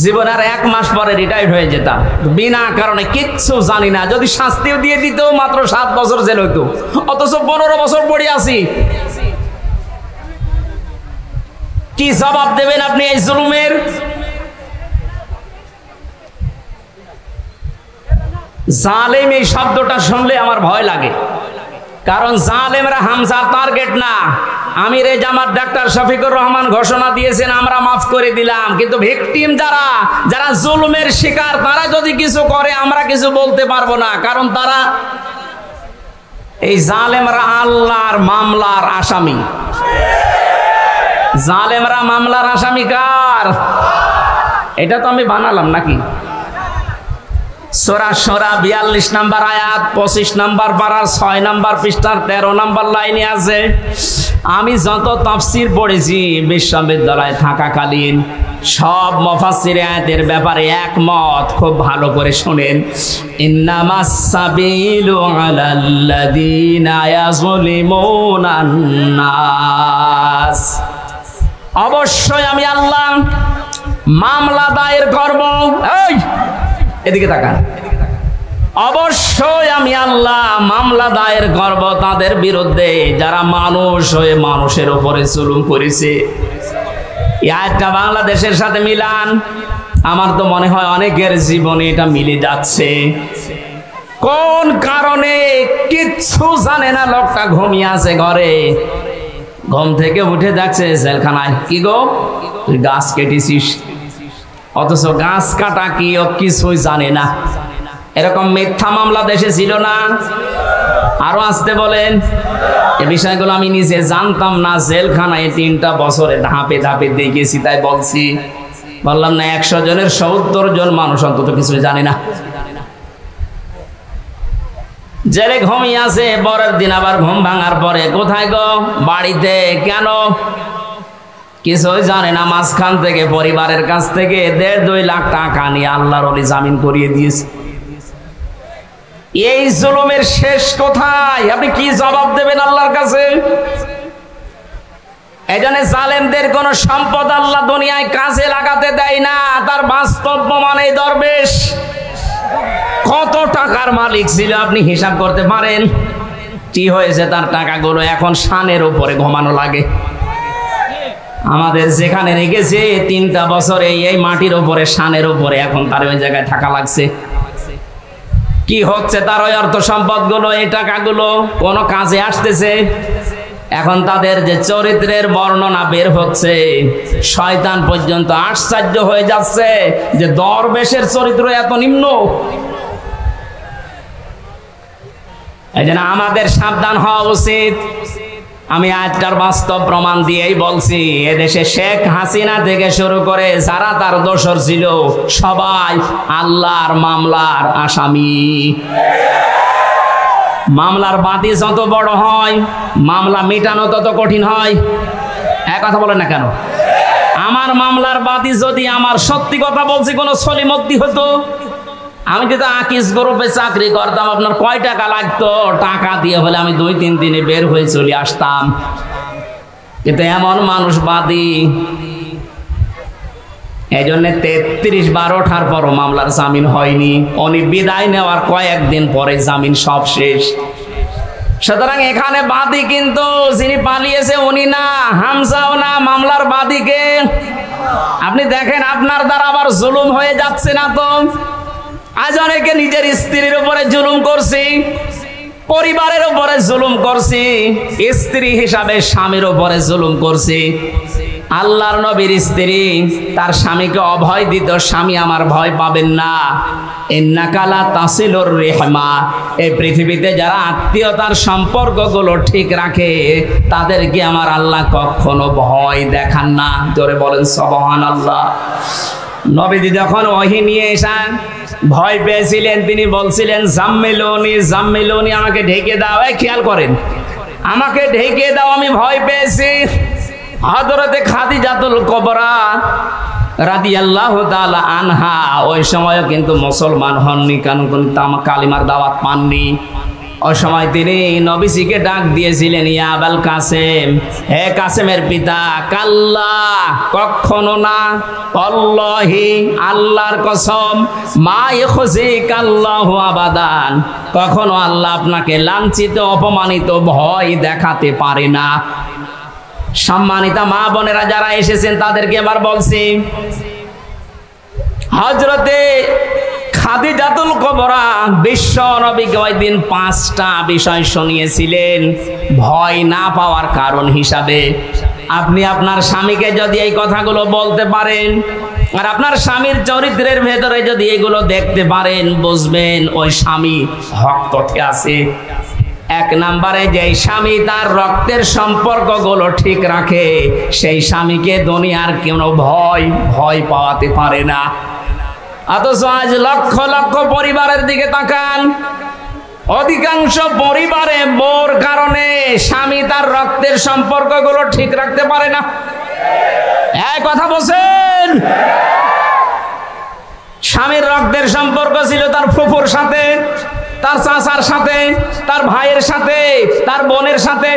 Speaker 1: জীবনের 1 মাস পরে রিটায়ার্ড হয়ে যেতাম, বিনা কারণে কিচ্ছু জানি না। যদি শাস্তিও দিয়ে দিত মাত্র 7 বছর জেল হইতো, অথচ 15 বছর পড়ে আছি। কি জবাব দেবেন আপনি এই জুলুমের? জালেম এই শব্দটা শুনলে আমার ভয় লাগে, কারণ জালেমরা হামজার টার্গেট না। আমির জামাত ডাক্তার শফিকুর রহমান ঘোষণা দিয়েছেন আমরা মাফ করে দিলাম, কিন্তু ভিকটিম যারা জুলুমের শিকার তারা যদি কিছু করে আমরা কিছু বলতে পারবো না, কারণ তারা এই জালেমরা আল্লাহর মামলার আসামি। জালেমরা মামলার আসামি কার? এটা তো আমি বানালাম নাকি? সূরা শুরা 42 নম্বর আয়াত 25 নম্বর পারার 6 নম্বর পৃষ্ঠার 13 নম্বর লাইনে আছে। আমি যত তাফসীর পড়েছি বিশ্ববিদ্যালয়ে থাকাকালীন সব মুফাসসির আয়াতের ব্যাপারে একমত। খুব ভালো করে শুনেন, ইন্নামাস সাবিলু আলাল্লাযীনা ইয়াযলিমুনান নাস। অবশ্যই আমি আল্লাহ মামলা দায়ের করব। এই এদিকে তাকান। অবশ্যই আমি আল্লাহ মামলা দায়ের করব তাদের বিরুদ্ধে যারা মানুষ হয়ে মানুষের উপরে জুলুম করেছে। এই আয়াতটা বাংলাদেশের সাথে মিলান, আমার তো মনে হয় অনেকের জীবনে এটা মিলে যাচ্ছে। কোন কারণে কিচ্ছু জানে না লোকটা ঘুমিয়ে আছে ঘরে, ঘুম থেকে উঠে যাচ্ছে জেলখানায়। কি গো তুই গাছ কেটেছিস, অথচ গাছ কাটা কি ও কিছুই জানে না। এরকম মিথ্যা মামলা দেশে ছিল না? আরো আসতে বলেন। এই বিষয়গুলো আমি নিজে জানতাম না, জেলখানায় 3টা বছরে ধাপে ধাপে দেখেছি, তাই বলছি। বললাম না 100 জনের 70 জন মানুষ অন্তত কিছু জানে না। জেলে ঘুমিয়ে আছে, পরের দিন আবার ঘুম ভাঙার পরে কোথায় গো? বাড়িতে। কেন? কিছুই জানে না। মাঝখান থেকে পরিবারের কাছ থেকে 1.5-2 লাখ টাকা নিয়ে আল্লাহর ওলি জামিন করিয়ে দিয়েছে। এই জুলুমের শেষ কোথায়? আপনি কি জবাব দেবেন আল্লাহর কাছে? এজন্য জালেমদের কোন সম্পদ আল্লাহ দুনিয়ায় কাজে লাগাতে দেয় না। তার বাস্তব প্রমাণ এই দরবেশ কত টাকার মালিক ছিল আপনি হিসাব করতে পারেন? কি হয়েছে তার টাকাগুলো? এখন শানের উপরে ঘুমানো লাগে। আমাদের যেখানে রেখেছে 3টা বছরে এই মাটির উপরে, শানের উপরে, এখন তার ওই জায়গায় থাকা লাগছে। কি হচ্ছে তার ওই অর্থ সম্পদ গুলো, এই টাকাগুলো কোন কাজে আসতেছে? এখন তাদের যে চরিত্রের বর্ণনা বের হচ্ছে, শয়তান পর্যন্ত আশ্চর্য হয়ে যাচ্ছে যে দরবেশের চরিত্র এত নিম্ন। এই জন্য আমাদের সাবধান হওয়া উচিত। আমি আজটার বাস্তব প্রমাণ দিয়েই বলছি, এদেশে শেখ হাসিনা থেকে শুরু করে যারা তার দোসর ছিল সবাই আল্লাহর মামলার আসামি। মামলার বাদী যত বড় হয় মামলা মেটানো তত কঠিন হয়। এক কথা বলেন না কেন? আমার মামলার বাদী যদি আমার সত্যি কথা বলছি কোনো সলিমদ্দি হতো, আমি যদি আকিস গ্রুপে চাকরি করতাম, আপনার কয় টাকা লাগতো? টাকা দিয়ে হলে আমি 2-3 দিনে বের হয়ে চলে আসতাম। কিন্তু এমন মানুষ বাদী, এই জন্য 33 বার ওঠার পরও মামলার জামিন হয়নি। উনি বিদায় নেওয়ার কয়েকদিন পরে জামিন সব শেষ। সুতরাং এখানে বাদী কিন্তু যিনি পালিয়েছে উনি না, হামজাও না, মামলার বাদীকে। আপনি দেখেন আপনার দ্বারা আবার জুলুম হয়ে যাচ্ছে না তো? আজ অনেকে নিজের স্ত্রীর উপরে জুলুম করছি, পরিবারের উপরে জুলুম করছি, স্ত্রী হিসাবে স্বামীর উপরে জুলুম করছি। আল্লাহর নবীর স্ত্রী তার স্বামীকে অভয় দিত, স্বামী আমার ভয় পাবেন না, ইন্নাকা লা তাসিলুর রিহমা। এই পৃথিবীতে যারা আত্মীয়তার সম্পর্কগুলো ঠিক রাখে তাদেরকে আমার আল্লাহ কখনো ভয় দেখান না। জোরে বলেন সুবহানাল্লাহ। নবীজি যখন ওহী নিয়ে এসেন ভয় পেয়েছিলেন, তিনি বলছিলেন জাম্মিলুনি জাম্মিলুনি, আমাকে ঢেকে দাও। এই খেয়াল করেন, আমাকে ঢেকে দাও, আমি ভয় পেয়েছি। হযরতে খাদিজাতুল কুবরা রাদিয়াল্লাহু তাআলা আনহা ওই সময়ও কিন্তু মুসলমান হননি, কারণ কালিমার দাওয়াত পাননি। ওই সময় তিনি নবীজিকে ডাক দিয়েছিলেন, ইয়া আবাল কাসেম, হে কাসেমের পিতা, কাল্লা, কখনো না, আল্লাহি, আল্লাহর কসম, মা ইখজিকাল্লাহু আবাদান, কখনো আল্লাহ আপনাকে লাঞ্ছিত অপমানিত ভয় দেখাতে পারে না। সম্মানিতা মা বোনেরা যারা এসেছেন তাদেরকে এবার বলছি, হযরতে খাদিজাতুল কুবরা বিশ্ব নবীকে ওই দিন 5টা বিষয় শুনিয়েছিলেন ভয় না পাওয়ার কারণ হিসাবে। আপনি আপনার স্বামীকে যদি এই কথাগুলো বলতে পারেন আর আপনার স্বামীর চরিত্রের ভেতরে যদি এগুলো দেখতে পারেন, বুঝবেন ওই স্বামী হক পথে আছে। 1 নম্বরে, যেই স্বামী তার রক্তের সম্পর্কগুলো ঠিক রাখে সেই স্বামীকে দুনিয়ার কোনো ভয় পাওয়াতে পারে না। অথচ আজ লক্ষ লক্ষ পরিবারের দিকে তাকান, অধিকাংশ পরিবারে বউর কারণে স্বামী তার রক্তের সম্পর্কগুলো ঠিক রাখতে পারে না। এই কথা বলছেন? স্বামীর রক্তের সম্পর্ক ছিল তার ফুফুর সাথে, তার চাচার সাথে, তার ভাইয়ের সাথে, তার বোনের সাথে।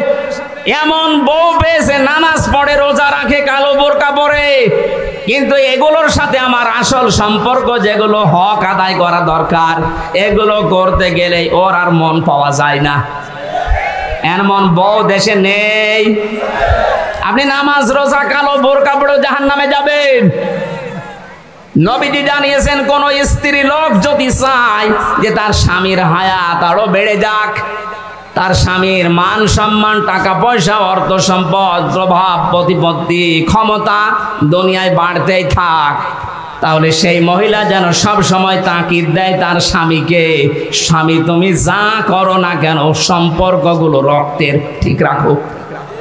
Speaker 1: এমন বউ পেয়েছে নামাজ পড়ে, রোজা রাখে, কালো বোরকা পরে, কিন্তু এগুলোর সাথে আমার আসল সম্পর্ক যেগুলো হক আদায় করা দরকার এগুলো করতে গেলে ওর আর মন পাওয়া যায় না। এমন বউ দেশে নেই। আপনি নামাজ রোজা কালো বোরকা পড়ে জাহান্নামে যাবেন। নবীজি জানিয়েছেন, কোন স্ত্রী লোক যদি চায় যে তার স্বামীর হায়াত আরো বেড়ে যাক, তার স্বামীর মান সম্মান, টাকা পয়সা, অর্থ সম্পদ, প্রভাব প্রতিপত্তি, ক্ষমতা দুনিয়ায় বাড়তেই থাক, তাহলে সেই মহিলা যেন সব সময় তাকিদ দেয় তার স্বামীকে, স্বামী তুমি যা করো না কেন সম্পর্কগুলো রক্তের ঠিক রাখো।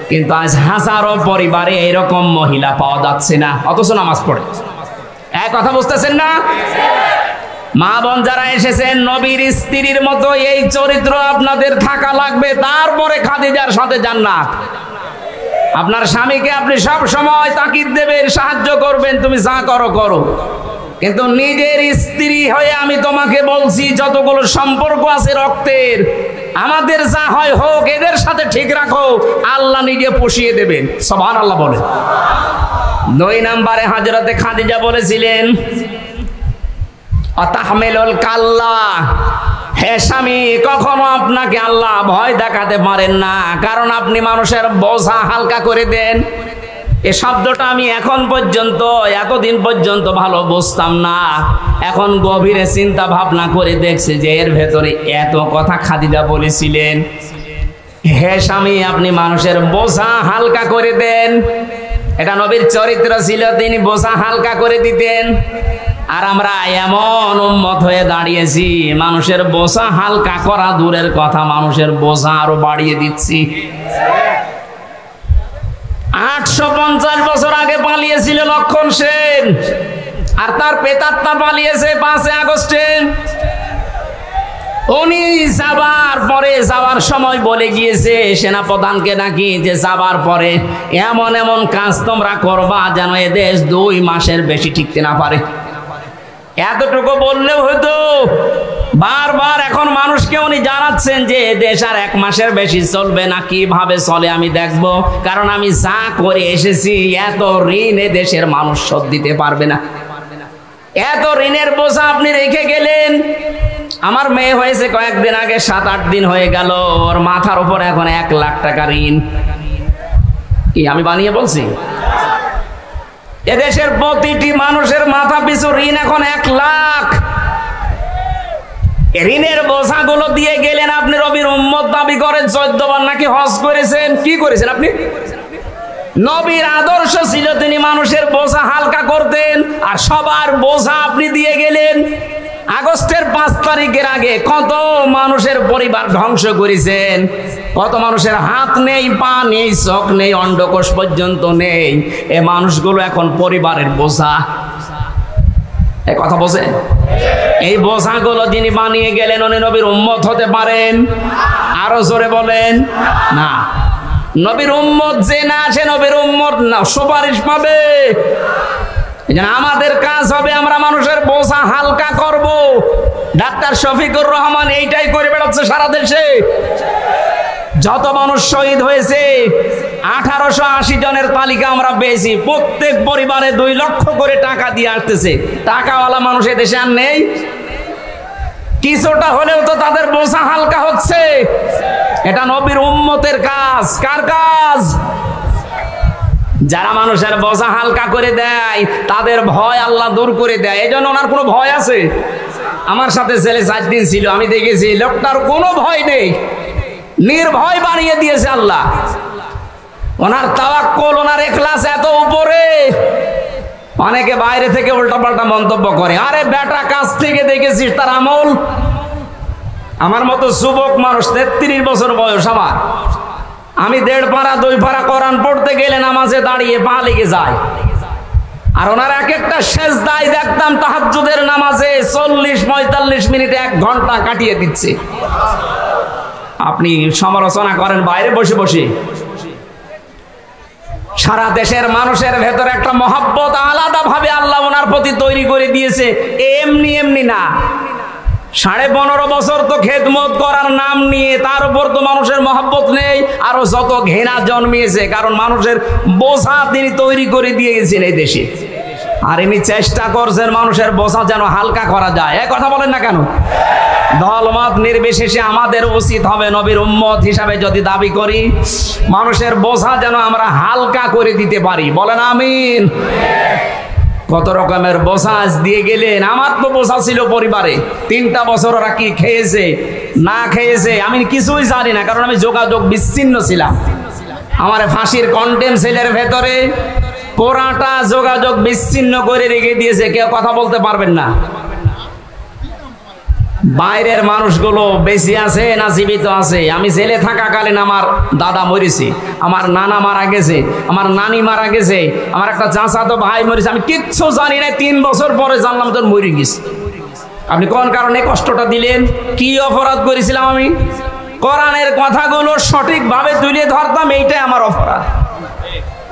Speaker 1: কিন্তু আজ হাজারো পরিবারে এরকম মহিলা পাওয়া যাচ্ছে না, অথচ নামাজ পড়ে। এক কথা বুঝতেছেন না? মা বোন যারা এসেছেন, নবীর স্ত্রীর মতো এই চরিত্র আপনাদের থাকা লাগবে, তারপরে খাদিজার সাথে জান্নাত। আপনার স্বামীকে আপনি সব সময় তাকিদ দেবেন, সাহায্য করবেন, তুমি যা করো করো, কিন্তু নিজের স্ত্রী হয়ে আমি তোমাকে বলছি যতগুলো সম্পর্ক আছে রক্তের, আমাদের যা হয় হোক, এদের সাথে ঠিক রাখো, আল্লাহ নিজে পুষিয়ে দেবেন। সুবহানাল্লাহ বলে। 2 নম্বরে হযরতে খাদিজা বলেছিলেন, অতাহমিলুল কাল্লা, হে স্বামী, কখনো আপনাকে আল্লাহ ভয় দেখাতে পারেন না, কারণ আপনি মানুষের বোঝা হালকা করে দেন। এই শব্দটা আমি এতদিন পর্যন্ত ভালো বুঝতাম না, এখন গভীরে চিন্তা ভাবনা করে দেখছি যে এর ভেতরে এত কথা খাদিজা বলেছিলেন। হে স্বামী, আপনি মানুষের বোঝা হালকা করে দেন, এটা নবীর চরিত্র ছিল, তিনি বোঝা হালকা করে দিতেন। আর আমরা এমন উম্মত হয়ে দাঁড়িয়েছি, মানুষের বোঝা হালকা করা দূরের কথা, মানুষের বোঝা আরো বাড়িয়ে দিচ্ছি। 850 বছর আগে পালিয়েছিল লক্ষণ সেন, আর তার পেতাত্তা পালিয়েছে 5 আগস্টে। উনি যাওয়ার সময় বলে গিয়েছে সেনাপ্রধানকে নাকি, যে যাবার পরে এমন এমন কাজ তোমরা করবা যেন এদেশ 2 মাসের বেশি টিকতে না পারে। এতটুকু বললেও হয়তো। বারবার এখন মানুষকে উনি জানাচ্ছেন যে দেশ আর 1 মাসের বেশি চলবে না, কিভাবে চলে আমি দেখব, কারণ আমি যা করে এসেছি এত ঋণ এ দেশের মানুষ শোধ দিতে পারবে না। এত ঋণের বোঝা আপনি রেখে গেলেন, আমার মেয়ে হয়েছে কয়েকদিন আগে, 7-8 দিন হয়ে গেল, ওর মাথার উপর এখন 1 লাখ টাকা ঋণ। কি আমি বানিয়ে বলছি? এদেশের প্রতিটি মানুষের মাথা পিছু ঋণ এখন 1 লাখ। ঋণের বোঝাগুলো দিয়ে গেলেন আপনি, নবীর উম্মত দাবি করেন, 14 বার নাকি হজ করেছেন। কি করেছেন আপনি? নবীর আদর্শ ছিল তিনি মানুষের বোঝা হালকা করতেন, আর সবার বোঝা আপনি দিয়ে গেলেন। আগস্টের 5 তারিখের আগে কত মানুষের পরিবার ধ্বংস করেছেন, কত মানুষের হাত নেই, পা নেই, চোখ নেই, অন্ডকোষ পর্যন্ত নেই। এ মানুষগুলো এখন পরিবারের বোঝা। এই কথা বোঝেন? এই বোঝাগুলো যিনি বানিয়ে গেলেন উনি নবীর উম্মত হতে পারেন? আরো জোরে বলেন না। নবীর উম্মত যে না, সে নবীর উম্মত না, সুপারিশ পাবে। আমাদের কাজ হবে আমরা মানুষের বোঝা হালকা করব। ডাক্তার শফিকুর রহমান এইটাই করে বেড়াচ্ছে সারা দেশে। যত মানুষ শহীদ হয়েছে 1880 জনের তালিকা আমরা পেয়েছি। প্রত্যেক পরিবারে 2 লক্ষ করে টাকা দিয়ে আসতেছে। টাকাওয়ালা মানুষ দেশে আর নেই। কিছুটা হলেও তো তাদের বোঝা হালকা হচ্ছে। এটা নবীর উম্মতের কাজ। কার কাজ? যারা মানুষের বোঝা হালকা করে দেয় তাদের ভয় আল্লাহ দূর করে দেয়। এই জন্য ওনার কোনো ভয় আছে? আমার সাথে ছেলে 4 দিন ছিল, আমি দেখেছি লোকটার কোনো ভয় নেই, নির্ভয় বানিয়ে দিয়েছে আল্লাহ। ওনার তাওয়াক্কুল, ওনার ইখলাস এত উপরে। অনেকে বাইরে থেকে উল্টাপাল্টা মন্তব্য করে, আরে বেটা কাছ থেকে দেখেছিস তার আমল। আমার মতো যুবক মানুষ, 33 বছর বয়স আমার, আমি 1.5 পারা 2 পারা কোরআন পড়তে গেলে নামাজে দাঁড়িয়ে পা লেগে যায়। আর ওনার এক একটা সেজদায় দেখতাম তাহাজ্জুদের নামাজে 40-45 মিনিট 1 ঘন্টা কাটিয়ে দিচ্ছে। আপনি সমালোচনা করেন বাইরে বসে বসে। সারা দেশের মানুষের ভেতরে একটা মহব্বত আলাদা ভাবে আল্লাহ ওনার প্রতি তৈরি করে দিয়েছে, এমনি এমনি না। 15.5 বছর তো খেদমত করার নাম নিয়ে, তার উপর তো মানুষের মহব্বত নেই, আরো যত ঘৃণা জন্মিয়েছে। কারণ মানুষের বোঝা তিনি তৈরি করে দিয়ে গেছেন এই দেশে। আর ইনি চেষ্টা করছেন মানুষের বোঝা যেন হালকা করা যায়। এই কথা বলেন না কেন? দলমত নির্বিশেষে আমাদের উচিত হবে নবীর উম্মত হিসাবে যদি দাবি করি, মানুষের বোঝা যেন আমরা হালকা করে দিতে পারি। বলেন আমিন। কত রকমের বোঝা দিয়ে গেলেন। আমার তো বোঝা ছিল পরিবারে। 3টা বছর ওরা কি খেয়েছে না খেয়েছে আমি কিছুই জানি না, কারণ আমি যোগাযোগ বিচ্ছিন্ন ছিলাম। আমার ফাঁসির কন্টেম সেলের ভেতরে পুরাটা যোগাযোগ বিচ্ছিন্ন করে রেখে দিয়েছে, কেউ কথা বলতে পারবেন না। বাইরের মানুষগুলো বেঁচে আছে না জীবিত আছে। আমি জেলে থাকাকালীন আমার দাদা মরেছে, আমার নানা মারা গেছে, আমার নানি মারা গেছে, আমার একটা চাচাতো ভাই মরেছে। আমি কিচ্ছু জানি না, 3 বছর পরে জানলাম তোর মরে গেছে। আপনি কোন কারণে কষ্টটা দিলেন? কি অপরাধ করেছিলাম আমি? কোরআনের কথাগুলো সঠিকভাবে তুলে ধরতাম, এইটাই আমার অপরাধ।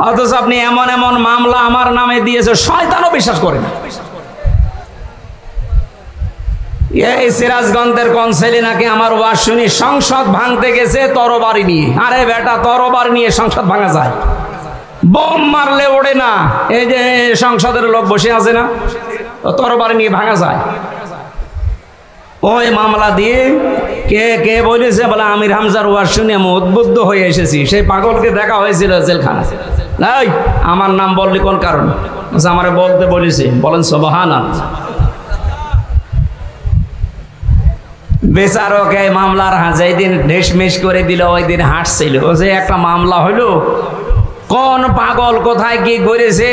Speaker 1: অথচ আপনি এমন এমন মামলা আমার নামে দিয়েছে, শয়তানও বিশ্বাস করে না। এই সিরাজগঞ্জের কনসেলে নাকি আমার ওয়াজ শুনি সংসদ ভাঙতে গেছে তরবারি নিয়ে। আরে বেটা, তরবারি নিয়ে সংসদ ভাঙা যায়? বোম মারলে ওড়ে না। এই যে সংসদের লোক বসে আছে না, তরবারি নিয়ে ভাঙা যায়? ওই মামলা দিয়ে কে কে বলেছে, বলে আমির হামজার ওয়াজ শুনে আমি উদ্বুদ্ধ হয়ে এসেছি। সেই পাগলকে দেখা হয়েছিল জেলখানা। এই আমার নাম বললি কোন কারণ? আমারে বলতে বলেছে। বলেন সুবহানাল্লাহ। বেচারকে মামলার যেই দিন ঢেসমেশ করে দিল ওই দিন হাসছিল। ও যে একটা মামলা হইল, কোন পাগল কোথায় কি করেছে?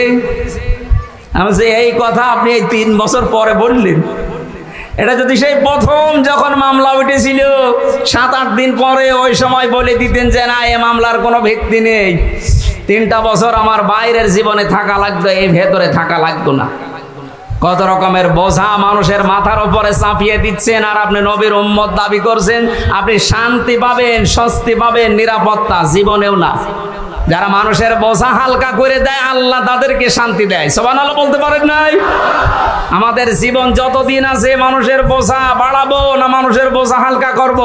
Speaker 1: আমি যে এই কথা আপনি এই 3 বছর পরে বললেন, এটা যদি সেই প্রথম যখন মামলা উঠেছিল 7-8 দিন পরে ওই সময় বলে দিতেন যে না, এ মামলার কোনো ভিত্তি নেই, 3টা বছর আমার বাইরের জীবনে থাকা লাগতো, এই ভেতরে থাকা লাগতো না। কত রকমের বোঝা মানুষের মাথার উপরে চাপিয়ে দিচ্ছেন, আর আপনি নবীর উম্মত দাবি করছেন। আপনি শান্তি পাবেন, স্বস্তি পাবেন, নিরাপত্তা জীবনেও না। যারা মানুষের বোঝা হালকা করে দেয় আল্লাহ তাদেরকে শান্তি দেয়। সুবহানাল্লাহ বলতে পারেন নাই? আমাদের জীবন যতদিন আছে মানুষের বোঝা বাড়াবো না মানুষের বোঝা হালকা করব?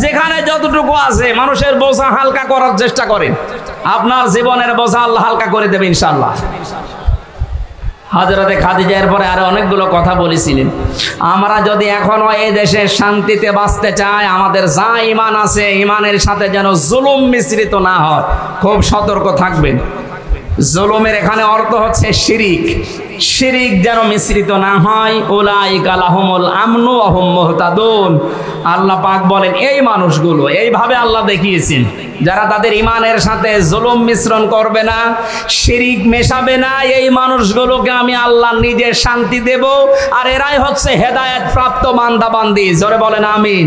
Speaker 1: যেখানে যতটুকু আছে মানুষের বোঝা হালকা করার চেষ্টা করেন। আপনার জীবনের বোঝা আল্লাহ হালকা করে দেবে ইনশাআল্লাহ। হযরতে খাদিজার পরে আরো অনেকগুলো কথা বলেছিলেন। আমরা যদি এখনো এই দেশে শান্তিতে বাঁচতে চাই, আমাদের যা ঈমান আছে ঈমানের সাথে যেন জুলুম মিশ্রিত না হয়, খুব সতর্ক থাকবেন। জুলুমের এখানে অর্থ হচ্ছে শিরিক, শিরিক যেন মিশ্রিত না হয়। উলাইকা লাহুমুল আমনু ওয়া হুম মুহতাদুন। আল্লাহ পাক বলেন এই মানুষগুলো, এইভাবে আল্লাহ দেখিয়েছেন, যারা তাদের ঈমানের সাথে জুলুম মিশ্রণ করবে না, শিরিক মেশাবে না, এই মানুষগুলোকে আমি আল্লাহ নিজে শান্তি দেব। আর এরাই হচ্ছে হেদায়েত প্রাপ্ত বান্দা বান্দি। জোরে বলেন আমিন।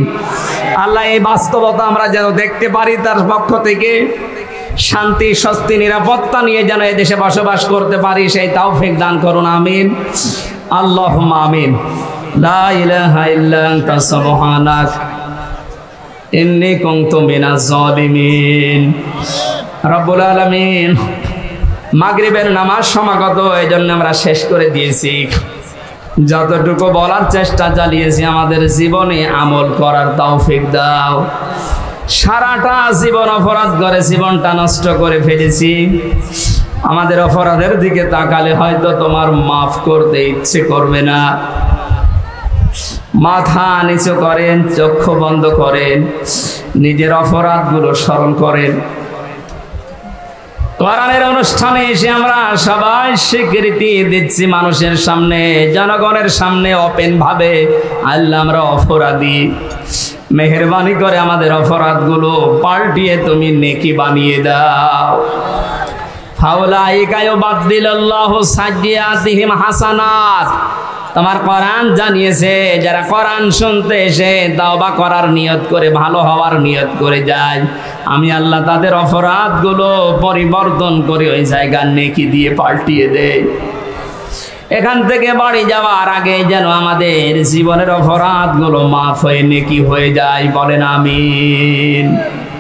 Speaker 1: আল্লাহ এই বাস্তবতা আমরা যেন দেখতে পারি, তার পক্ষ থেকে শান্তি, স্বস্তি, নিরাপত্তা নিয়ে যেন এই দেশে বসবাস করতে পারি, সেই তৌফিক দান করুন। আমিন, আল্লাহুম্মা আমিন। লা ইলাহা ইল্লা আনতা সুবহানাক ইন্নী কুনতু মিনাজ জালিমিন। রব্বুল আলামিন, মাগরিবের নামাজ সমাগত, এজন্য আমরা শেষ করে দিয়েছি। যতটুকু বলার চেষ্টা চালিয়েছি, আমাদের জীবনে আমল করার তৌফিক দাও। সারাটা জীবন অপরাধ করে জীবনটা নষ্ট করে ফেলেছি। আমাদের অপরাধের দিকে তাকালে হয়তো তোমার মাফ করতে ইচ্ছে করবে না। মাথা নিচু করেন, চক্ষু বন্ধ করেন, নিজের অপরাধগুলো স্মরণ করেন। কোরআনের অনুষ্ঠানে এসে আমরা সবাই স্বীকৃতি দিচ্ছি মানুষের সামনে, জনগণের সামনে ওপেন ভাবে, আল্লাহ আমরা অপরাধী, মেহেরবানি করে আমাদের অপরাধগুলো পাল্টিয়ে তুমি নেকি বানিয়ে দাও। ফাউলাইকা ইউবাদদিলুল্লাহু সাইয়্যাতিহিম হাসানাত। তোমার কোরআন জানিয়েছে, যারা কোরআন শুনতে এসে তাওবা করার নিয়ত করে, ভালো হওয়ার নিয়ত করে যায়, আমি আল্লাহ তাদের অপরাধগুলো পরিবর্তন করে ওই জায়গা নেকি দিয়ে পাল্টিয়ে দেয়। এখান থেকে বাড়ি যাওয়ার আগে যেন আমাদের জীবনের অপরাধগুলো মাফ হয়ে নেকি হয়ে যায়। বলেন আমিন।